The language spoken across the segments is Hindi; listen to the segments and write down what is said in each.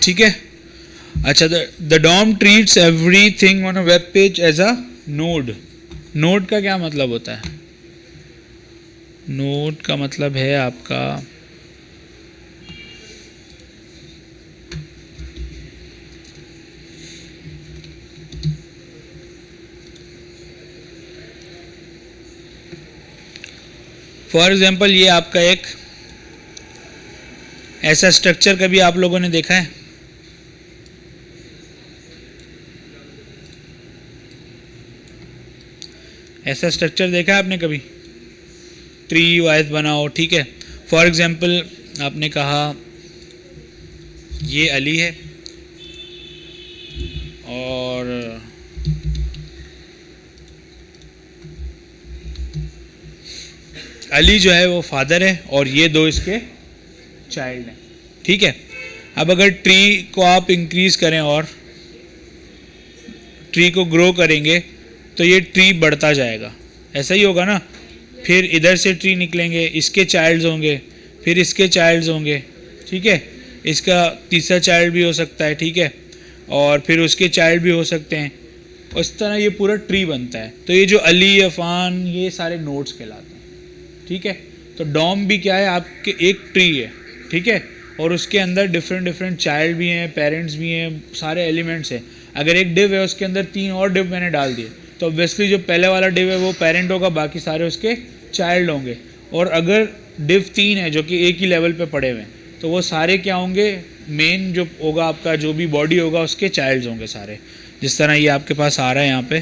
ठीक है। अच्छा, the DOM treats everything on a web page as a node. Node का क्या मतलब होता है? नोड का मतलब है आपका फॉर एग्जाम्पल ये आपका एक ऐसा स्ट्रक्चर कभी आप लोगों ने देखा है? ऐसा स्ट्रक्चर देखा है आपने कभी? ट्री वाइज बना हो, ठीक है। फॉर एग्जाम्पल आपने कहा ये अली है और अली जो है वो फादर है और ये दो इसके चाइल्ड हैं, ठीक है। अब अगर ट्री को आप इंक्रीज करें और ट्री को ग्रो करेंगे तो ये ट्री बढ़ता जाएगा, ऐसा ही होगा ना। फिर इधर से ट्री निकलेंगे, इसके चाइल्ड्स होंगे, फिर इसके चाइल्ड्स होंगे, ठीक है। इसका तीसरा चाइल्ड भी हो सकता है, ठीक है, और फिर उसके चाइल्ड भी हो सकते हैं। उस तरह ये पूरा ट्री बनता है। तो ये जो अली, अफान, ये सारे नोड्स कहलाते हैं, ठीक है। तो डॉम भी क्या है? आपके एक ट्री है, ठीक है, और उसके अंदर डिफरेंट डिफरेंट चाइल्ड भी हैं, पेरेंट्स भी हैं, सारे एलिमेंट्स हैं। अगर एक डिव है उसके अंदर 3 और डिव मैंने डाल दिए तो ऑब्वियसली जो पहले वाला डिव है वो पेरेंट होगा, बाकी सारे उसके चाइल्ड होंगे। और अगर डिव 3 है जो कि एक ही लेवल पे पड़े हुए हैं तो वो सारे क्या होंगे? मेन जो होगा आपका जो भी बॉडी होगा उसके चाइल्ड्स होंगे सारे। जिस तरह ये आपके पास आ रहा है यहाँ पे,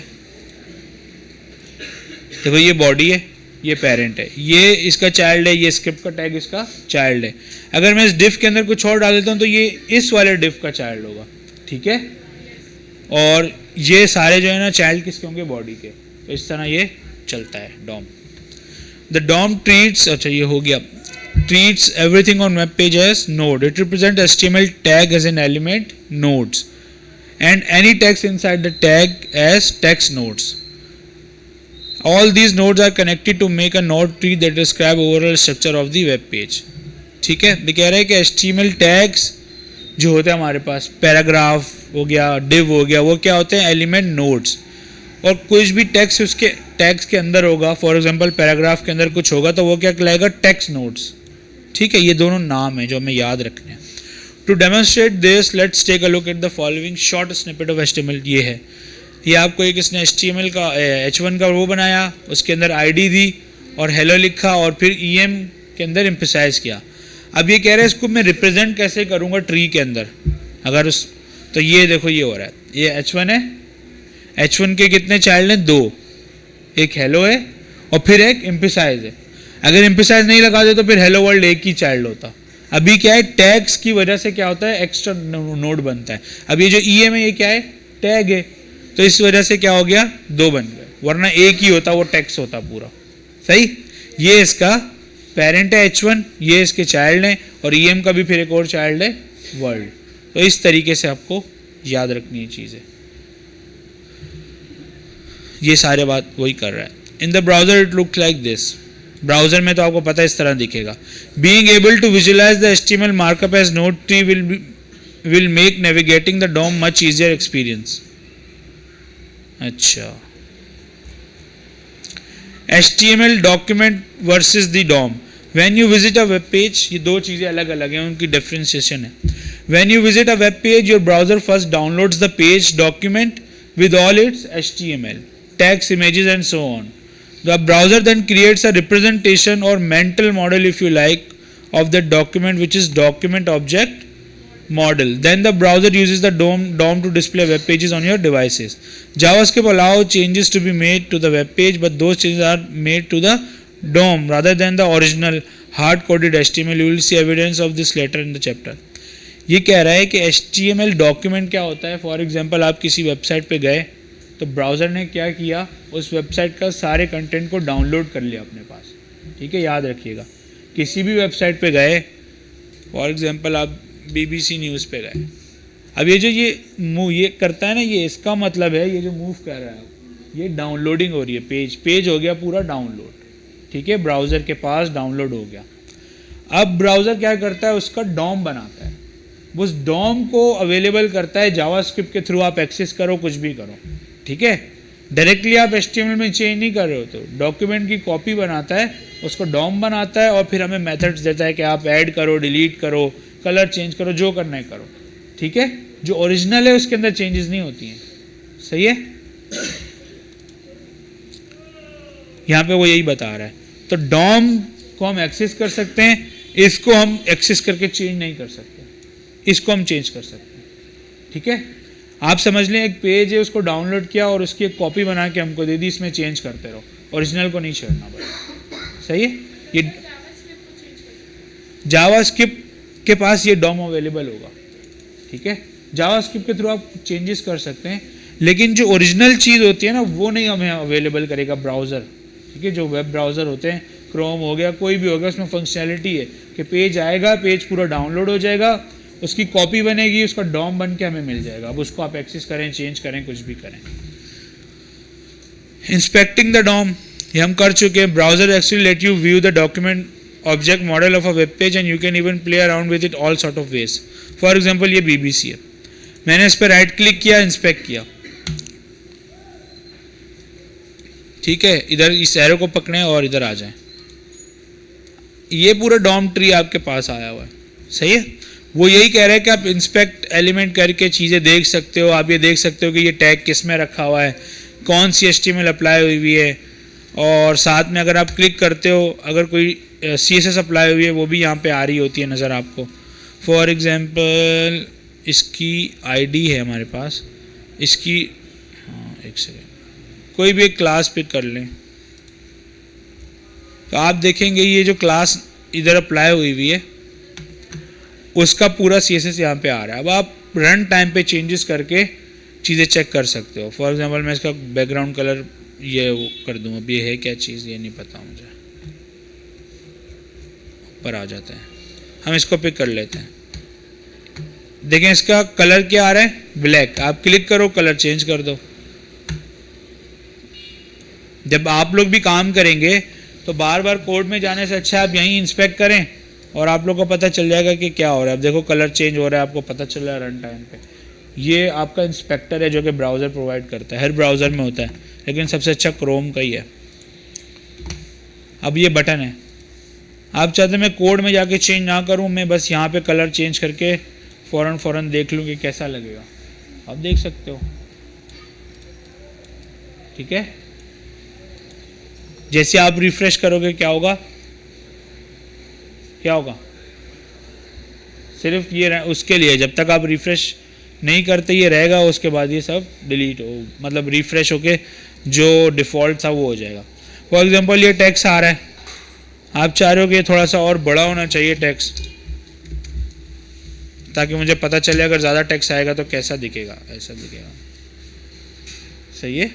देखो ये बॉडी है, ये पेरेंट है, ये इसका चाइल्ड है, ये स्क्रिप्ट का टैग इसका चाइल्ड है। अगर मैं इस डिफ के अंदर कुछ और डाल देता हूँ तो ये इस वाले डिफ का चाइल्ड होगा, ठीक है। और ये सारे जो है ना चाइल्ड किसके होंगे? बॉडी के। तो इस तरह ये चलता है डॉम। द डॉम ट्रीट्स, अच्छा ये हो गया, treats everything on web page as node. It represent HTML tag as an element nodes and any text inside the tag as text nodes. All these nodes are connected to make a node tree that describe overall structure of the web page. ठीक है, भी कह रहा है कि HTML टैग्स जो होते हैं हमारे पास, पैराग्राफ हो गया, div हो गया, वो क्या होते हैं? Element nodes. और कुछ भी टेक्स्ट उसके टैग्स के अंदर होगा, फॉर एग्जांपल पैराग्राफ के अंदर कुछ होगा तो वो क्या कहलाएगा? टेक्स्ट नोड्स, ठीक है। ये दोनों नाम हैं जो हमें याद रखने हैं। To demonstrate this, let's take a look at the following short snippet of HTML. ये है, ये आपको एक इसने HTML का H1 का वो बनाया, उसके अंदर ID दी और हेलो लिखा और फिर EM के अंदर एम्फसाइज किया। अब ये कह रहा है इसको मैं रिप्रेजेंट कैसे करूँगा ट्री के अंदर? अगर उस तो ये देखो ये हो रहा है, ये H1 है, H1 के कितने चाइल्ड हैं? 2, एक हेलो है और फिर एक एम्फसाइज है। अगर एम्फसाइज नहीं लगा दे तो फिर हेलो वर्ल्ड एक ही चाइल्ड होता। अभी क्या है? टैग्स की वजह से क्या होता है? एक्स्ट्रा नोड बनता है। अब ये जो EM है ये क्या है? टैग है, तो इस वजह से क्या हो गया? 2 बन गए, वरना एक ही होता, वो टेक्स्ट होता पूरा, सही। ये इसका पेरेंट है H1, ये इसके चाइल्ड हैं, और EM का भी फिर एक और चाइल्ड है वर्ल्ड। तो इस तरीके से आपको याद रखनी है चीज़ें। ये सारे बात वही कर रहा है। In the browser it looks like this. Browser में तो आपको पता है इस तरह दिखेगा। Being able to visualise the HTML markup as node tree will make navigating the DOM much easier experience. अच्छा, HTML document versus the DOM. When you visit a web page, ये दो चीज़ें अलग अलग हैं, उनकी डिफरेंशिएशन है। When you visit a web page, your browser first downloads the page document with all its HTML, text, images and so on. The browser then creates a representation or mental model, if you like, of the document, which is document object model. Then the browser uses the DOM to display web pages on your devices. JavaScript allows changes to be made to the web page, but those changes are made to the DOM rather than the original hard-coded HTML. You will see evidence of this later in the chapter. ये कह रहा है कि HTML डॉक्यूमेंट क्या होता है। फॉर एग्जांपल आप किसी वेबसाइट पे गए तो ब्राउज़र ने क्या किया, उस वेबसाइट का सारे कंटेंट को डाउनलोड कर लिया अपने पास, ठीक है, याद रखिएगा। किसी भी वेबसाइट पे गए, फॉर एग्जांपल आप BBC न्यूज़ पे गए, अब ये जो ये करता है ना, ये इसका मतलब है ये जो मूव कर रहा है ये डाउनलोडिंग हो रही है। पेज हो गया पूरा डाउनलोड, ठीक है, ब्राउज़र के पास डाउनलोड हो गया। अब ब्राउज़र क्या करता है, उसका डॉम बनाता है। वो उस डॉम को अवेलेबल करता है जावास्क्रिप्ट के थ्रू, आप एक्सेस करो कुछ भी करो, ठीक है। डायरेक्टली आप HTML में चेंज नहीं कर रहे हो, तो डॉक्यूमेंट की कॉपी बनाता है, उसको डॉम बनाता है और फिर हमें मेथड्स देता है कि आप ऐड करो, डिलीट करो, कलर चेंज करो, जो करना है करो, ठीक है। जो ओरिजिनल है उसके अंदर चेंजेस नहीं होती हैं, सही है। यहाँ पे वो यही बता रहा है। तो डॉम को हम एक्सेस कर सकते हैं, इसको हम एक्सेस करके चेंज नहीं कर सकते, इसको हम चेंज कर सकते हैं, ठीक है। आप समझ लें एक पेज है, उसको डाउनलोड किया और उसकी एक कॉपी बना के हमको दे दी, इसमें चेंज करते रहो, ओरिजिनल को नहीं छेड़ना पड़ेगा, सही है। ये जावास्क्रिप्ट के पास ये डॉम अवेलेबल होगा, ठीक है। जावास्क्रिप्ट के थ्रू आप चेंजेस कर सकते हैं, लेकिन जो ओरिजिनल चीज़ होती है ना वो नहीं हमें अवेलेबल करेगा ब्राउज़र, ठीक है। जो वेब ब्राउज़र होते हैं, क्रोम हो गया, कोई भी हो गया, उसमें फंक्शनैलिटी है कि पेज आएगा, पेज पूरा डाउनलोड हो जाएगा, उसकी कॉपी बनेगी, उसका डॉम बन के हमें मिल जाएगा। अब उसको आप एक्सेस करें, चेंज करें, कुछ भी करें। इंस्पेक्टिंग द डॉम ये हम कर चुके हैं। Browser actually let you view the document object model of a web page and you can even play around with it all sort of ways. For example ये BBC है, मैंने इस पर राइट क्लिक किया, इंस्पेक्ट किया, ठीक है। इधर इस एरो को पकड़ें और इधर आ जाएं, ये पूरा डॉम ट्री आपके पास आया हुआ है, सही है। वो यही कह रहा है कि आप इंस्पेक्ट एलिमेंट करके चीज़ें देख सकते हो। आप ये देख सकते हो कि ये टैग किस में रखा हुआ है, कौन सी HTML अप्लाई हुई है, और साथ में अगर आप क्लिक करते हो अगर कोई CSS अप्लाई हुई है वो भी यहाँ पे आ रही होती है नज़र आपको। फॉर एग्जांपल इसकी ID है हमारे पास, इसकी एक सेकेंड, कोई भी एक क्लास पिक कर लें तो आप देखेंगे ये जो क्लास इधर अप्लाई हुई है उसका पूरा CSS यहाँ पे आ रहा है। अब आप रन टाइम पे चेंजेस करके चीज़ें चेक कर सकते हो। फॉर एग्जांपल मैं इसका बैकग्राउंड कलर ये वो कर दूँ, अब ये है क्या चीज़ ये नहीं पता मुझे, ऊपर आ जाता है, हम इसको पिक कर लेते हैं। देखें इसका कलर क्या आ रहा है, ब्लैक। आप क्लिक करो, कलर चेंज कर दो। जब आप लोग भी काम करेंगे तो बार बार कोड में जाने से अच्छा आप यहीं इंस्पेक्ट करें और आप लोग को पता चल जाएगा कि क्या हो रहा है। अब देखो कलर चेंज हो रहा है, आपको पता चल रहा है रन टाइम पे। ये आपका इंस्पेक्टर है जो कि ब्राउज़र प्रोवाइड करता है, हर ब्राउज़र में होता है लेकिन सबसे अच्छा क्रोम का ही है। अब ये बटन है, आप चाहते मैं कोड में जाके चेंज ना करूँ, मैं बस यहाँ पे कलर चेंज करके फ़ौरन देख लूँ कि कैसा लगेगा। आप देख सकते हो, ठीक है। जैसे आप रिफ्रेश करोगे क्या होगा, क्या होगा, सिर्फ ये उसके लिए जब तक आप रिफ्रेश नहीं करते ये रहेगा, उसके बाद ये सब डिलीट हो, मतलब रिफ्रेश होके जो डिफ़ॉल्ट था वो हो जाएगा। फॉर एग्जांपल ये टेक्स्ट आ रहा है, आप चाह रहे हो कि ये थोड़ा सा और बड़ा होना चाहिए टेक्स्ट, ताकि मुझे पता चले अगर ज़्यादा टेक्स्ट आएगा तो कैसा दिखेगा, ऐसा दिखेगा, सही है।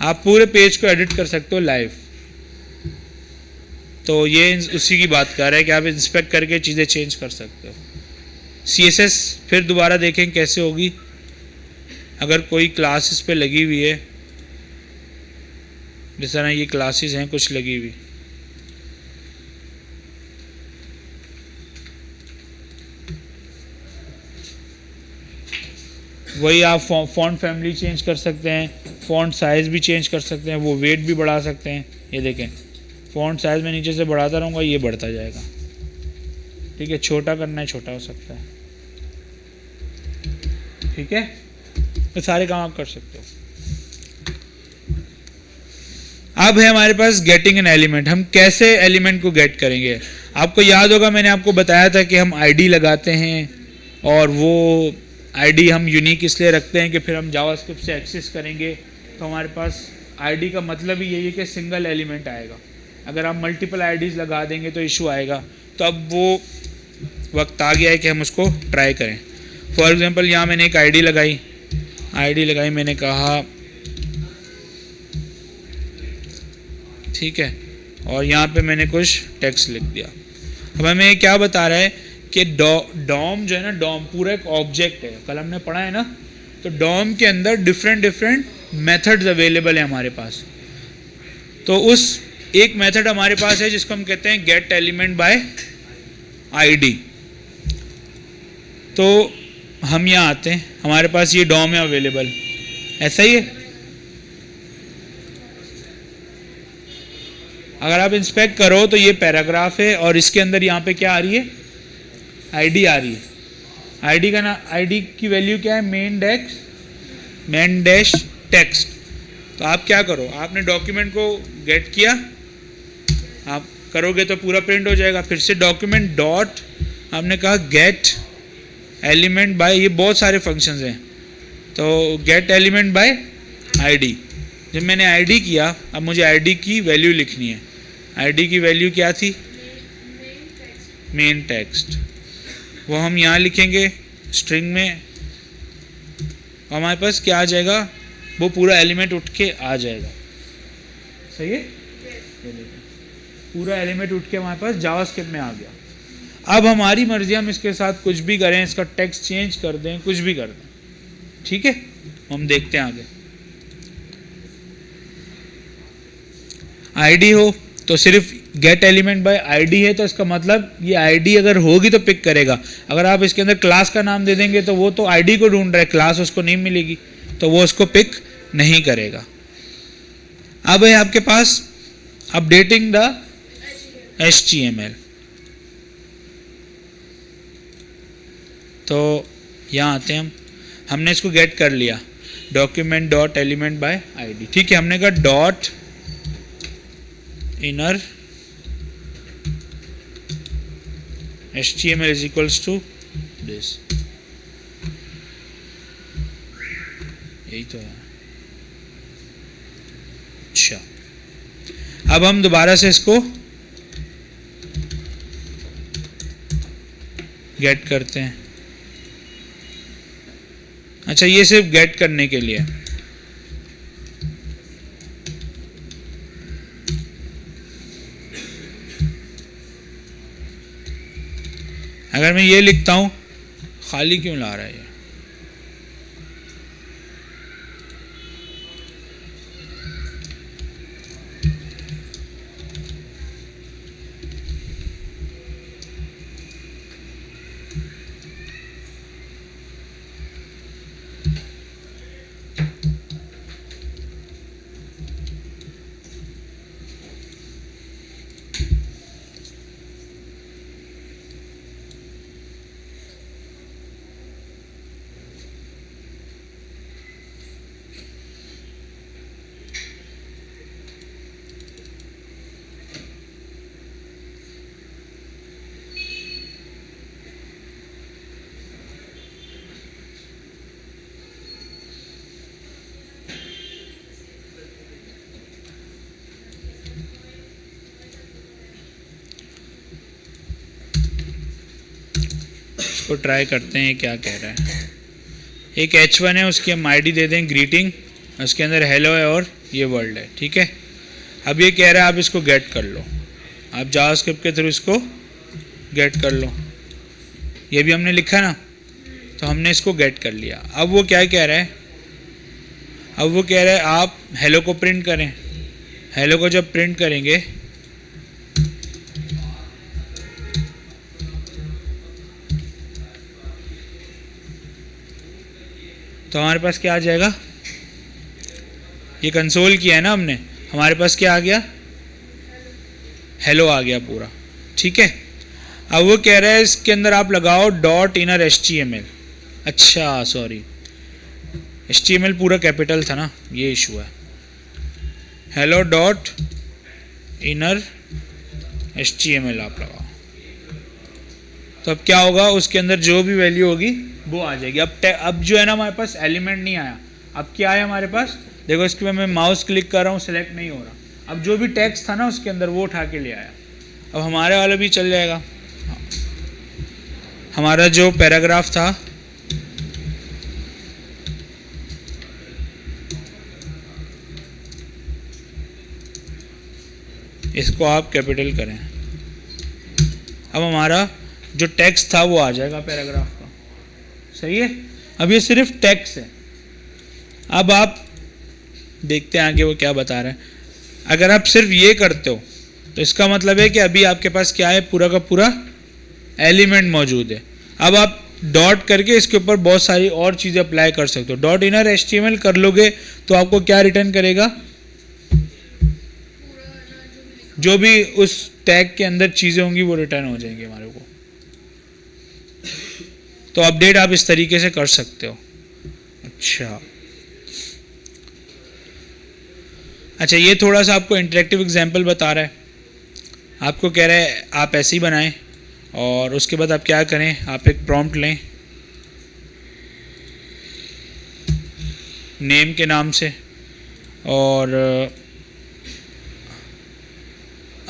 आप पूरे पेज को एडिट कर सकते हो लाइव। तो ये उसी की बात कर रहा है कि आप इंस्पेक्ट करके चीज़ें चेंज कर सकते हो। CSS फिर दोबारा देखें कैसे होगी, अगर कोई क्लास इस पे लगी हुई है, जिस तरह ये क्लासेस हैं कुछ लगी हुई, वही आप फॉन्ट फैमिली चेंज कर सकते हैं, फॉन्ट साइज़ भी चेंज कर सकते हैं, वो वेट भी बढ़ा सकते हैं। ये देखें फॉन्ट साइज़ में नीचे से बढ़ाता रहूँगा, ये बढ़ता जाएगा, ठीक है। छोटा करना है छोटा हो सकता है, ठीक है। तो सारे काम आप कर सकते हो। अब है हमारे पास गेटिंग एन एलिमेंट। हम कैसे एलिमेंट को गेट करेंगे, आपको याद होगा मैंने आपको बताया था कि हम ID लगाते हैं और वो ID हम यूनिक इसलिए रखते हैं कि फिर हम जावास्क्रिप्ट से एक्सेस करेंगे तो हमारे पास ID का मतलब ही यही है कि सिंगल एलिमेंट आएगा। अगर आप मल्टीपल IDs लगा देंगे तो इशू आएगा। तो अब वो वक्त आ गया है कि हम उसको ट्राई करें। फॉर एग्जांपल यहाँ मैंने एक ID लगाई, मैंने कहा ठीक है, और यहाँ पे मैंने कुछ टेक्स्ट लिख दिया। अब हमें क्या बता रहा है कि डॉम जो है ना, डॉम पूरा एक ऑब्जेक्ट है, कल हमने पढ़ा है ना। तो डॉम के अंदर डिफरेंट मेथड्स अवेलेबल है हमारे पास। तो उस एक मेथड हमारे पास है जिसको हम कहते हैं गेट एलिमेंट बाय ID। तो हम यहाँ आते हैं, हमारे पास ये डॉम है अवेलेबल, ऐसा ही है। अगर आप इंस्पेक्ट करो तो ये पैराग्राफ है और इसके अंदर यहाँ पे क्या आ रही है, आईडी आ रही है। आईडी का ना, आईडी की वैल्यू क्या है, मेन डैश टेक्स्ट। तो आप क्या करो, आपने डॉक्यूमेंट को गेट किया, आप करोगे तो पूरा प्रिंट हो जाएगा। फिर से डॉक्यूमेंट डॉट, आपने कहा गेट एलिमेंट बाय, ये बहुत सारे फंक्शंस हैं, तो गेट एलिमेंट बाय आईडी। जब मैंने आईडी किया, अब मुझे आईडी की वैल्यू लिखनी है। आईडी की वैल्यू क्या थी, मेन टेक्स्ट, वो हम यहाँ लिखेंगे स्ट्रिंग में, हमारे पास क्या आ जाएगा, वो पूरा एलिमेंट उठ के आ जाएगा। सही है, पूरा एलिमेंट उठ के हमारे पास जावास्क्रिप्ट में आ गया। अब हमारी मर्जी, हम इसके साथ कुछ भी करें, इसका टेक्स्ट चेंज कर दें, कुछ भी कर दें, ठीक है। हम देखते हैं आगे। आईडी हो तो सिर्फ गेट एलिमेंट बाय आईडी है, तो इसका मतलब ये आईडी अगर होगी तो पिक करेगा। अगर आप इसके अंदर क्लास का नाम दे देंगे तो वो तो आईडी को ढूंढ रहा है, क्लास उसको नहीं मिलेगी, तो वो उसको पिक नहीं करेगा। अब है आपके पास अपडेटिंग द HTML। तो यहाँ आते हैं हमने इसको गेट कर लिया, document dot element by ID, ठीक है। हमने कहा dot inner HTML is equals to this, यही तो है। अच्छा, अब हम दोबारा से इसको गेट करते हैं। अच्छा, ये सिर्फ गेट करने के लिए। अगर मैं ये लिखता हूं, खाली क्यों ला रहा है ये, इसको ट्राई करते हैं क्या कह रहा है। एक H1 है, उसकी हम आईडी दे दें ग्रीटिंग, उसके अंदर हेलो है और ये वर्ल्ड है, ठीक है। अब ये कह रहा है आप इसको गेट कर लो, आप जावास्क्रिप्ट के थ्रू इसको गेट कर लो। ये भी हमने लिखा ना, तो हमने इसको गेट कर लिया। अब वो क्या कह रहा है, अब वो कह रहा है आप हेलो को प्रिंट करें। हेलो को जब प्रिंट करेंगे तो हमारे पास क्या आ जाएगा, ये कंसोल किया है ना हमने, हमारे पास क्या आ गया, हेलो आ गया पूरा, ठीक है। अब वो कह रहा है इसके अंदर आप लगाओ डॉट इनर HTML। अच्छा सॉरी, HTML पूरा कैपिटल था ना, ये इशू है। हेलो डॉट इनर HTML आप लगाओ, तो अब क्या होगा, उसके अंदर जो भी वैल्यू होगी वो आ जाएगी। अब जो है ना, हमारे पास एलिमेंट नहीं आया, अब क्या है हमारे पास, देखो इसके में मैं माउस क्लिक कर रहा हूँ, सेलेक्ट नहीं हो रहा। अब जो भी टेक्स्ट था ना उसके अंदर वो उठा के ले आया। अब हमारे वाला भी चल जाएगा, हमारा जो पैराग्राफ था इसको आप कैपिटल करें, अब हमारा जो टेक्स्ट था वो आ जाएगा पैराग्राफ का, सही है। अब ये सिर्फ टेक्स्ट है। अब आप देखते हैं आगे वो क्या बता रहा है। अगर आप सिर्फ ये करते हो तो इसका मतलब है कि अभी आपके पास क्या है, पूरा का पूरा एलिमेंट मौजूद है। अब आप डॉट करके इसके ऊपर बहुत सारी और चीज़ें अप्लाई कर सकते हो। डॉट इनर एचटीएमएल कर लोगे तो आपको क्या रिटर्न करेगा, जो भी उस टैग के अंदर चीज़ें होंगी वो रिटर्न हो जाएंगी हमारे को। तो अपडेट आप इस तरीके से कर सकते हो। अच्छा, ये थोड़ा सा आपको इंटरेक्टिव एग्जाम्पल बता रहा है। आपको कह रहा है आप ऐसे ही बनाएं और उसके बाद आप क्या करें, आप एक प्रॉम्प्ट लें नेम के नाम से और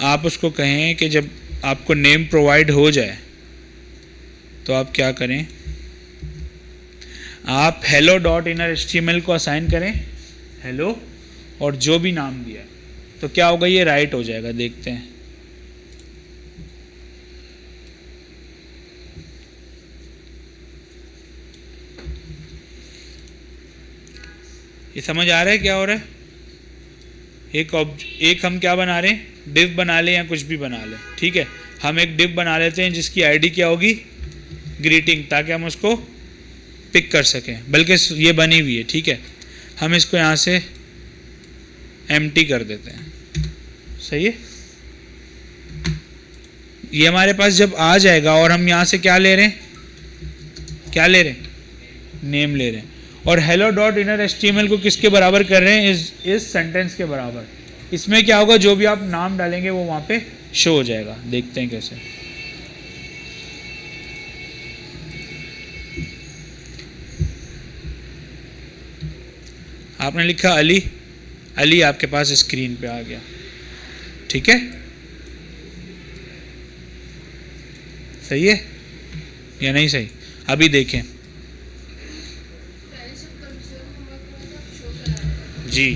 आप उसको कहें कि जब आपको नेम प्रोवाइड हो जाए तो आप क्या करें, आप हेलो डॉट इनर एचटीएमएल को असाइन करें हेलो और जो भी नाम दिया है, तो क्या होगा, ये राइट हो जाएगा। देखते हैं, ये समझ आ रहा है क्या हो रहा है। एक हम क्या बना रहे हैं, डिव बना लें या कुछ भी बना लें, ठीक है। हम एक डिव बना लेते हैं जिसकी आईडी क्या होगी, ग्रीटिंग, ताकि हम उसको पिक कर सकें। बल्कि ये बनी हुई है, ठीक है। हम इसको यहाँ से एम्प्टी कर देते हैं, सही है। ये हमारे पास जब आ जाएगा और हम यहाँ से क्या ले रहे हैं, नेम ले रहे हैं और हेलो डॉट इनर एचटीएमएल को किसके बराबर कर रहे हैं, इस सेंटेंस के बराबर। इसमें क्या होगा, जो भी आप नाम डालेंगे वो वहाँ पे शो हो जाएगा। देखते हैं कैसे। आपने लिखा अली, अली आपके पास स्क्रीन पे आ गया, ठीक है। सही है या नहीं सही, अभी देखें जी।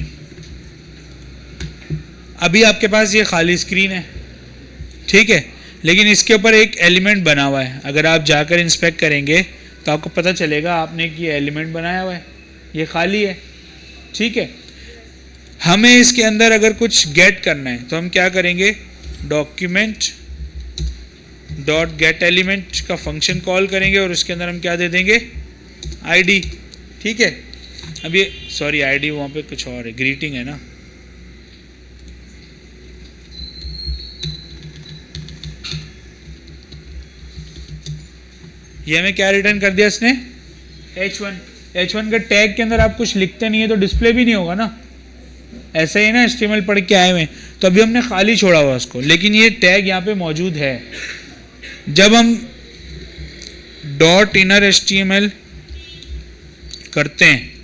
अभी आपके पास ये खाली स्क्रीन है, ठीक है, लेकिन इसके ऊपर एक एलिमेंट बना हुआ है। अगर आप जाकर इंस्पेक्ट करेंगे तो आपको पता चलेगा आपने कि एलिमेंट बनाया हुआ है, ये खाली है, ठीक है। हमें इसके अंदर अगर कुछ गेट करना है तो हम क्या करेंगे, डॉक्यूमेंट डॉट गेट एलिमेंट का फंक्शन कॉल करेंगे और उसके अंदर हम क्या दे देंगे, आईडी, ठीक है। अब ये सॉरी आईडी वहाँ पे कुछ और है, ग्रीटिंग है ना। ये हमें क्या रिटर्न कर दिया इसने, H1 का टैग के अंदर आप कुछ लिखते नहीं है तो डिस्प्ले भी नहीं होगा ना, ऐसा ही ना एचटीएमएल पढ़ के आए हुए। तो अभी हमने खाली छोड़ा हुआ उसको, लेकिन ये टैग यहाँ पे मौजूद है। जब हम डॉट इनर एचटीएमएल करते हैं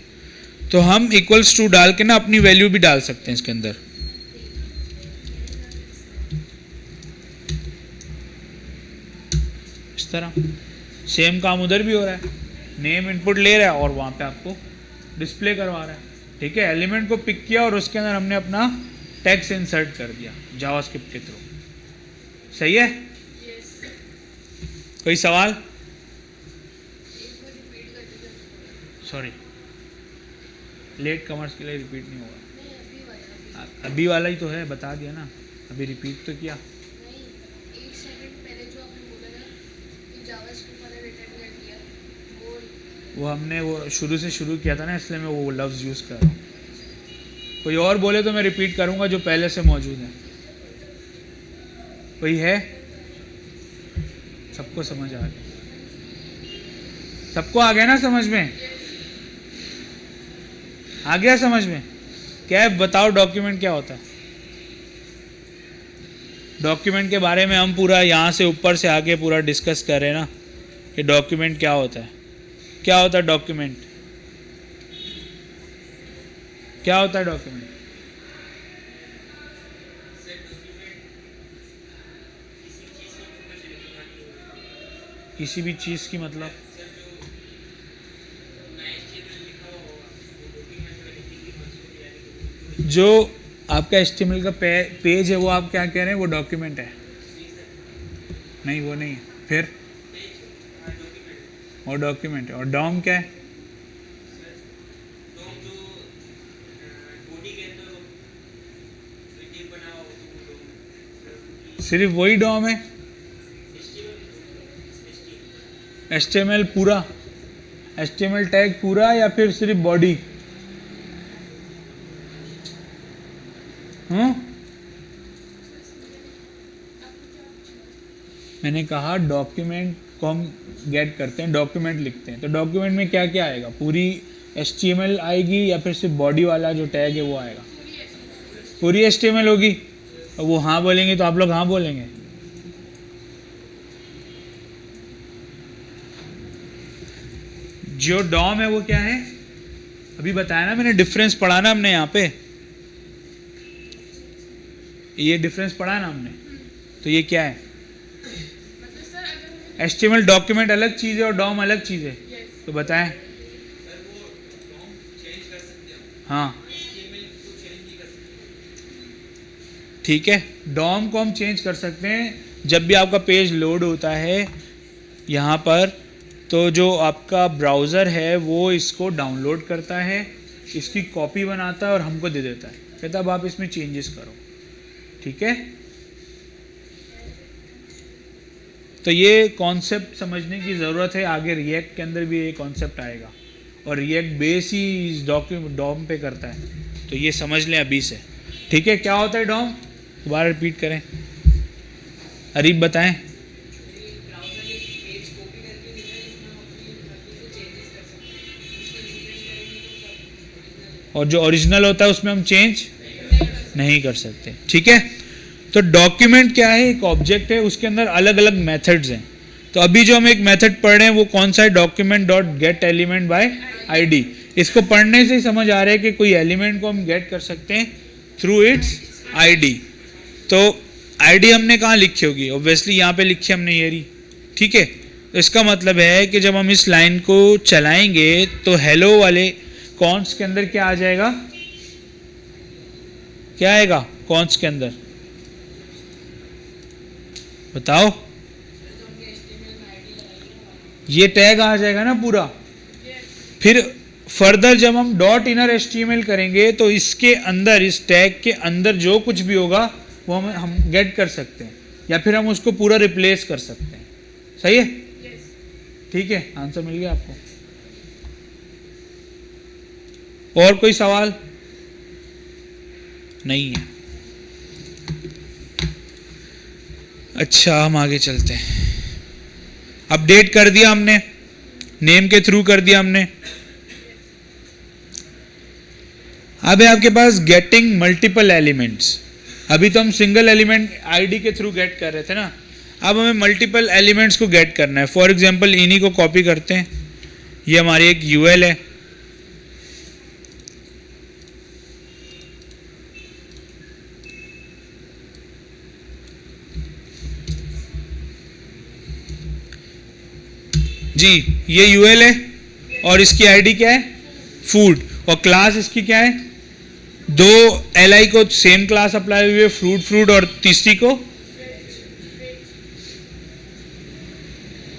तो हम इक्वल्स टू डाल के ना अपनी वैल्यू भी डाल सकते हैं इसके अंदर। इस तरह सेम काम उधर भी हो रहा है, नेम इनपुट ले रहा है और वहाँ पे आपको डिस्प्ले करवा रहा है, ठीक है। एलिमेंट को पिक किया और उसके अंदर हमने अपना टेक्स्ट इंसर्ट कर दिया जावास्क्रिप्ट के थ्रू, सही है। कोई सवाल, सॉरी लेट कमर्स के लिए रिपीट नहीं होगा, अभी वाला ही तो है, बता दिया ना, अभी रिपीट तो किया। वो हमने वो शुरू से शुरू किया था ना, इसलिए मैं वो लफ्ज़ यूज़ कर रहा हूँ। कोई और बोले तो मैं रिपीट करूँगा जो पहले से मौजूद है। कोई है, सबको समझ आ गया, सबको आ गया ना समझ में, आ गया समझ में। क्या है बताओ, डॉक्यूमेंट क्या होता है। डॉक्यूमेंट के बारे में हम पूरा यहाँ से ऊपर से आके पूरा डिस्कस कर रहे हैं ना कि डॉक्यूमेंट क्या होता है। क्या होता है डॉक्यूमेंट, क्या होता है डॉक्यूमेंट, किसी भी चीज़ की मतलब जो आपका एचटीएमएल का पेज है वो आप क्या कह रहे हैं, वो डॉक्यूमेंट है। नहीं वो नहीं है, फिर वो डॉक्यूमेंट है। और डॉम क्या है, सिर्फ वही डॉम है। HTML पूरा, HTML टैग पूरा या फिर सिर्फ बॉडी? मैंने कहा डॉक्यूमेंट को हम गेट करते हैं, डॉक्यूमेंट लिखते हैं, तो डॉक्यूमेंट में क्या क्या आएगा? पूरी HTML आएगी या फिर सिर्फ बॉडी वाला जो टैग है वो आएगा? पूरी HTML होगी। और वो हाँ बोलेंगे तो आप लोग हाँ बोलेंगे। जो डॉम है वो क्या है? अभी बताया ना मैंने, डिफरेंस पढ़ा ना हमने यहाँ पे, ये डिफरेंस पढ़ा ना हमने, तो ये क्या है? HTML डॉक्यूमेंट अलग चीज है और डॉम अलग चीज है, तो बताएं। हाँ ठीक है, डॉम को हम चेंज कर सकते हैं जब भी आपका पेज लोड होता है यहाँ पर, तो जो आपका ब्राउज़र है वो इसको डाउनलोड करता है, इसकी कॉपी बनाता है और हमको दे देता है, कहता अब आप इसमें चेंजेस करो। ठीक है, तो ये कॉन्सेप्ट समझने की ज़रूरत है। आगे रिएक्ट के अंदर भी ये कॉन्सेप्ट आएगा और रिएक्ट बेस ही इस डॉम पे करता है, तो ये समझ लें अभी से। ठीक है, क्या होता है डॉम? दोबारा रिपीट करें, अरीब बताएं। और जो ओरिजिनल होता है उसमें हम चेंज नहीं कर सकते। ठीक है, तो डॉक्यूमेंट क्या है? एक ऑब्जेक्ट है, उसके अंदर अलग अलग मेथड्स हैं। तो अभी जो हम एक मेथड पढ़ रहे हैं वो कौन सा है? Document dot gate element by ID. इसको पढ़ने से ही समझ आ रहा है कि कोई एलिमेंट को हम गेट कर सकते हैं थ्रू इट्स आईडी। तो आईडी हमने कहाँ लिखी होगी? ऑब्वियसली यहाँ पे लिखी हमने ये रही। ठीक है, तो इसका मतलब है कि जब हम इस लाइन को चलाएंगे तो हेलो वाले कॉन्स के अंदर क्या आ जाएगा? क्या आएगा कॉन्स के अंदर? बताओ। ये टैग आ जाएगा ना पूरा। फिर फर्दर जब हम डॉट इनर HTML करेंगे तो इसके अंदर, इस टैग के अंदर जो कुछ भी होगा वो हम गेट कर सकते हैं, या फिर हम उसको पूरा रिप्लेस कर सकते हैं। सही है? ठीक है, आंसर मिल गया आपको। और कोई सवाल नहीं है? अच्छा, हम आगे चलते हैं। अपडेट कर दिया हमने, नेम के थ्रू कर दिया हमने। अब है आपके पास गेटिंग मल्टीपल एलिमेंट्स। अभी तो हम सिंगल एलिमेंट आईडी के थ्रू गेट कर रहे थे ना, अब हमें मल्टीपल एलिमेंट्स को गेट करना है। फॉर एग्जांपल इन्हीं को कॉपी करते हैं, ये हमारी एक UL है। जी, ये UL है और इसकी आईडी क्या है? फूड। और क्लास इसकी क्या है? दो LI को सेम क्लास अप्लाई हुई है, फ्रूट और तीसरी को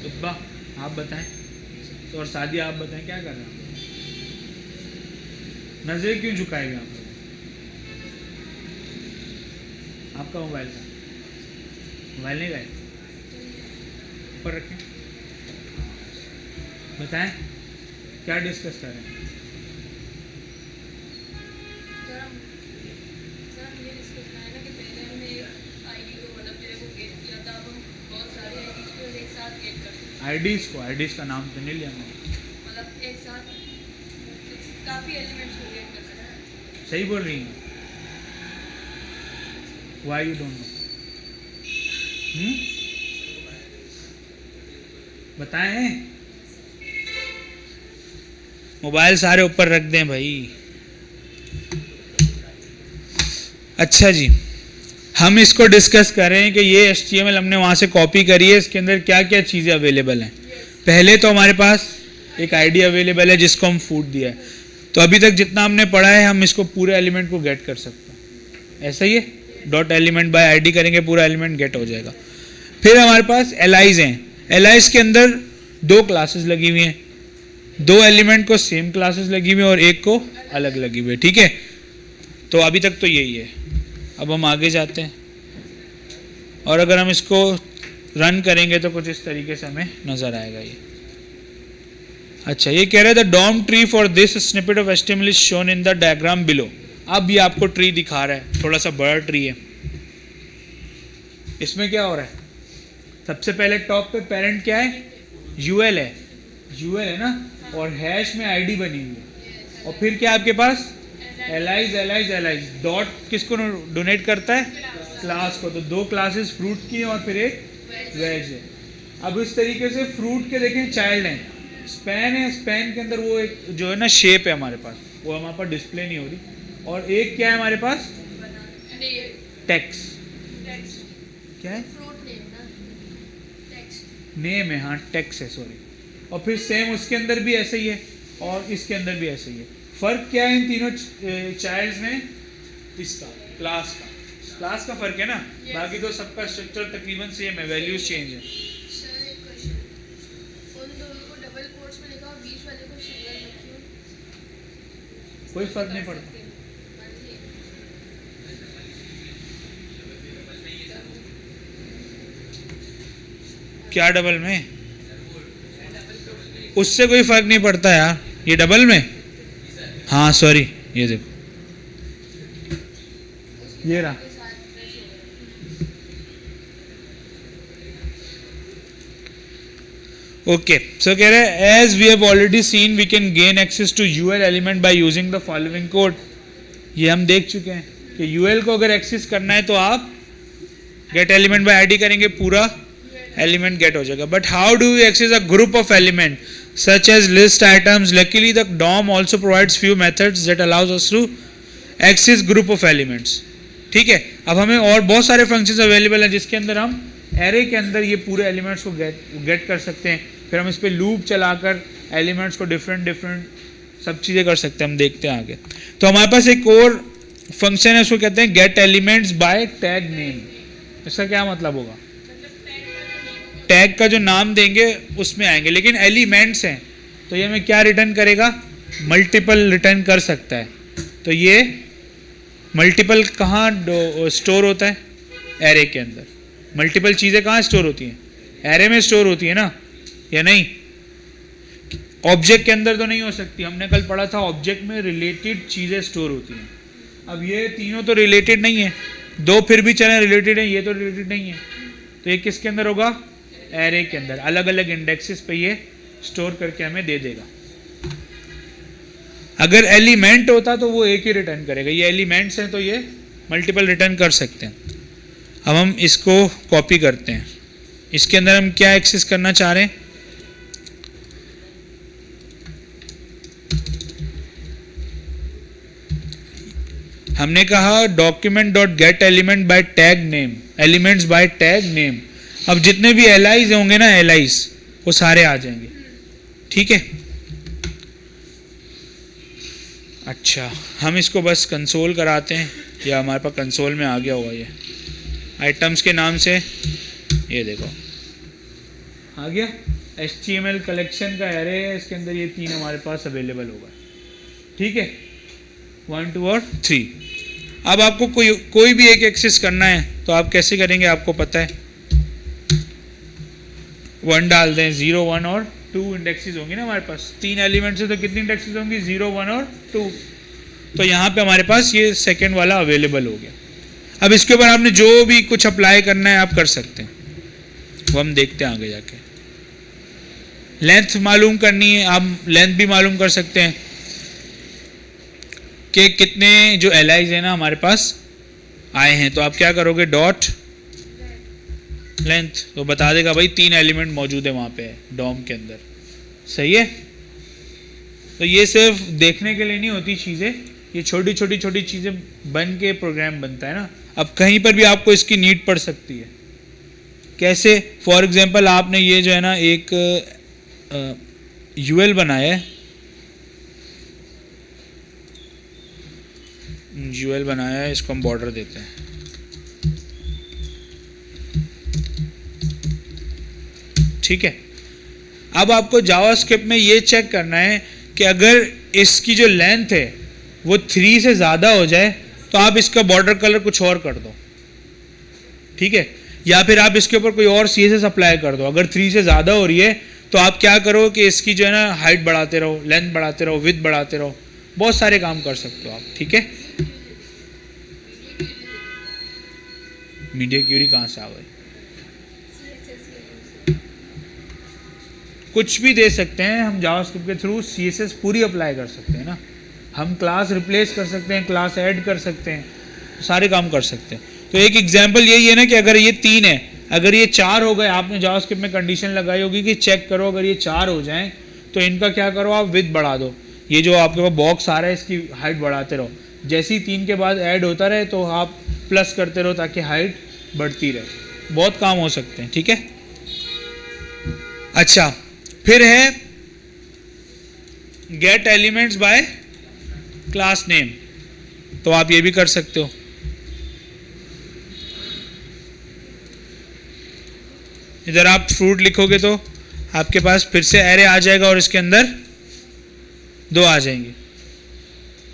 उत्बा। आप बताएं। तो और सादी आप बताएं, क्या कर रहे हैं? नजरें क्यों झुकाए हुए आप? आपका मोबाइल था? मोबाइल नहीं गए? ऊपर रखें। बताएं क्या डिस्कस कर रहे हैं? आईडीज का नाम तो नहीं लिया मैंने, मतलब एक साथ काफी एलिमेंट्स को गेट कर सकते हैं। सही बोल रही हैं? Why you don't know? बताएं। मोबाइल सारे ऊपर रख दें भाई। अच्छा जी, हम इसको डिस्कस कर रहे हैं कि ये HTML हमने वहाँ से कॉपी करी है, इसके अंदर क्या क्या चीज़ें अवेलेबल हैं। पहले तो हमारे पास एक आईडी अवेलेबल है जिसको हम फूड दिया है। तो अभी तक जितना हमने पढ़ा है हम इसको पूरे एलिमेंट को गेट कर सकते हैं। ऐसा ही है, डॉट एलिमेंट बाय आईडी करेंगे, पूरा एलिमेंट गेट हो जाएगा। फिर हमारे पास एलाइज हैं। एलाइज के अंदर दो क्लासेस लगी हुई हैं, दो एलिमेंट को सेम क्लासेस लगी हुई है और एक को अलग लगी हुई है। ठीक है, तो अभी तक तो यही है। अब हम आगे जाते हैं और अगर हम इसको रन करेंगे तो कुछ इस तरीके से हमें नज़र आएगा ये। अच्छा, ये कह रहे थे DOM tree for this snippet of HTML is shown in the diagram below. अब ये आपको ट्री दिखा रहा है, थोड़ा सा बड़ा ट्री है। इसमें क्या हो रहा है, सबसे पहले टॉप पे पेरेंट क्या है, यूएल है, यूएल है ना, और हैश में आईडी बनी हुई है, और फिर क्या आपके पास एलाइज एलाइज एलाइज डॉट किसको डोनेट करता है, क्लास को। तो दो क्लासेस फ्रूट की और फिर एक वेज है। अब इस तरीके से फ्रूट के देखें चाइल्ड हैं, स्पैन है, स्पैन के अंदर वो एक जो है ना शेप है हमारे पास, वो हमारे पास डिस्प्ले नहीं हो रही, और एक क्या है हमारे पास, टेक्स, क्या है, नेम है, हाँ टेक्स है, सॉरी। और फिर सेम उसके अंदर भी ऐसे ही है और इसके अंदर भी ऐसे ही है। फर्क क्या है इन तीनों चाइल्ड्स में, इसका क्लास का फर्क है ना, बाकी तो सबका स्ट्रक्चर तकरीबन सेम है, वैल्यूज चेंज है। कोई फर्क नहीं पड़ता, क्या डबल में, उससे कोई फर्क नहीं पड़ता यार, ये डबल में, हाँ सॉरी, ये देखो ये रहा, ओके। सो कह रहे हैं as we have already seen we can gain access to UL element by using the following code. ये हम देख चुके हैं कि यूएल को अगर एक्सेस करना है तो आप गेट एलिमेंट बाय आईडी करेंगे, पूरा एलिमेंट गेट हो जाएगा। But how do we access a group of element such as list items? Luckily the DOM also provides few methods that allows us to access group of elements। ठीक है, अब हमें और बहुत सारे फंक्शंस अवेलेबल हैं जिसके अंदर हम एरे के अंदर ये पूरे एलिमेंट्स को गेट कर सकते हैं, फिर हम इस पर लूप चलाकर एलिमेंट्स को डिफरेंट सब चीज़ें कर सकते हैं। हम देखते हैं आगे। तो हमारे पास एक और फंक्शन है, उसको कहते हैं gate elements bye tag name. इसका क्या मतलब होगा, टैग का जो नाम देंगे उसमें आएंगे, लेकिन एलिमेंट्स हैं तो ये हमें क्या रिटर्न करेगा, मल्टीपल रिटर्न कर सकता है। तो ये मल्टीपल कहाँ स्टोर होता है, एरे के अंदर। मल्टीपल चीज़ें कहाँ स्टोर होती हैं, एरे में स्टोर होती है ना, या नहीं, ऑब्जेक्ट के अंदर तो नहीं हो सकती। हमने कल पढ़ा था ऑब्जेक्ट में रिलेटेड चीज़ें स्टोर होती हैं। अब ये तीनों तो रिलेटेड नहीं है, दो फिर भी चलें रिलेटेड है, ये तो रिलेटेड नहीं है, तो ये किसके अंदर होगा, एरे के अंदर। अलग अलग इंडेक्सेस पे ये स्टोर करके हमें दे देगा। अगर एलिमेंट होता तो वो एक ही रिटर्न करेगा, ये एलिमेंट्स हैं तो ये मल्टीपल रिटर्न कर सकते हैं। अब हम इसको कॉपी करते हैं, इसके अंदर हम क्या एक्सेस करना चाह रहे हैं, हमने कहा document dot gate element bye tag name, elements bye tag name. अब जितने भी एलाइज होंगे ना, एलाइज वो सारे आ जाएंगे, ठीक है। अच्छा, हम इसको बस कंसोल कराते हैं, या हमारे पास कंसोल में आ गया हुआ ये आइटम्स के नाम से, ये देखो आ गया। HTML कलेक्शन का एरे है, इसके अंदर ये तीन हमारे पास अवेलेबल होगा, ठीक है, 1 2 और 3। अब आपको कोई भी एक एक्सेस करना है तो आप कैसे करेंगे, आपको पता है, 1 डाल दें, 0 1 और 2 इंडेक्सेस होंगी ना हमारे पास, 3 एलिमेंट्स है तो कितनी इंडेक्सेस होंगी, 0 1 और 2। तो यहाँ पे हमारे पास ये सेकंड वाला अवेलेबल हो गया। अब इसके ऊपर आपने जो भी कुछ अप्लाई करना है आप कर सकते हैं, वो हम देखते हैं आगे जाके। लेंथ मालूम करनी है, आप लेंथ भी मालूम कर सकते हैं कि कितने जो एलाइज है ना हमारे पास आए हैं। तो आप क्या करोगे, डॉट लेंथ, तो बता देगा भाई 3 एलिमेंट मौजूद है वहाँ पे डॉम के अंदर, सही है। तो ये सिर्फ देखने के लिए नहीं होती चीज़ें, ये छोटी छोटी चीज़ें बन के प्रोग्राम बनता है ना। अब कहीं पर भी आपको इसकी नीड पड़ सकती है, कैसे, फॉर एग्जांपल आपने ये जो है ना एक यूएल बनाया है, यूएल बनाया है, इसको हम बॉर्डर देते हैं, ठीक है। अब आपको जावास्क्रिप्ट में ये चेक करना है कि अगर इसकी जो लेंथ है वो 3 से ज़्यादा हो जाए तो आप इसका बॉर्डर कलर कुछ और कर दो, ठीक है, या फिर आप इसके ऊपर कोई और CSS अप्लाई कर दो। अगर 3 से ज़्यादा हो रही है तो आप क्या करो कि इसकी जो है ना हाइट बढ़ाते रहो, लेंथ बढ़ाते रहो, विड्थ बढ़ाते रहो, बहुत सारे काम कर सकते हो आप, ठीक है। मीडिया क्यूरी कहाँ से आ गई? कुछ भी दे सकते हैं हम जावास्क्रिप्ट के थ्रू, CSS पूरी अप्लाई कर सकते हैं ना, हम क्लास रिप्लेस कर सकते हैं, क्लास ऐड कर सकते हैं, सारे काम कर सकते हैं। तो एक एग्जांपल यही है ना कि अगर ये 3 है, अगर ये 4 हो गए, आपने जावास्क्रिप्ट में कंडीशन लगाई होगी कि चेक करो अगर ये 4 हो जाएं तो इनका क्या करो, आप विड्थ बढ़ा दो, ये जो आपके पास बॉक्स आ रहा है इसकी हाइट बढ़ाते रहो, जैसे ही 3 के बाद ऐड होता रहे तो आप प्लस करते रहो ताकि हाइट बढ़ती रहे, बहुत काम हो सकते हैं, ठीक है। अच्छा, फिर है gate elements bye class name, तो आप ये भी कर सकते हो। इधर आप फ्रूट लिखोगे तो आपके पास फिर से एरे आ जाएगा और इसके अंदर 2 आ जाएंगे,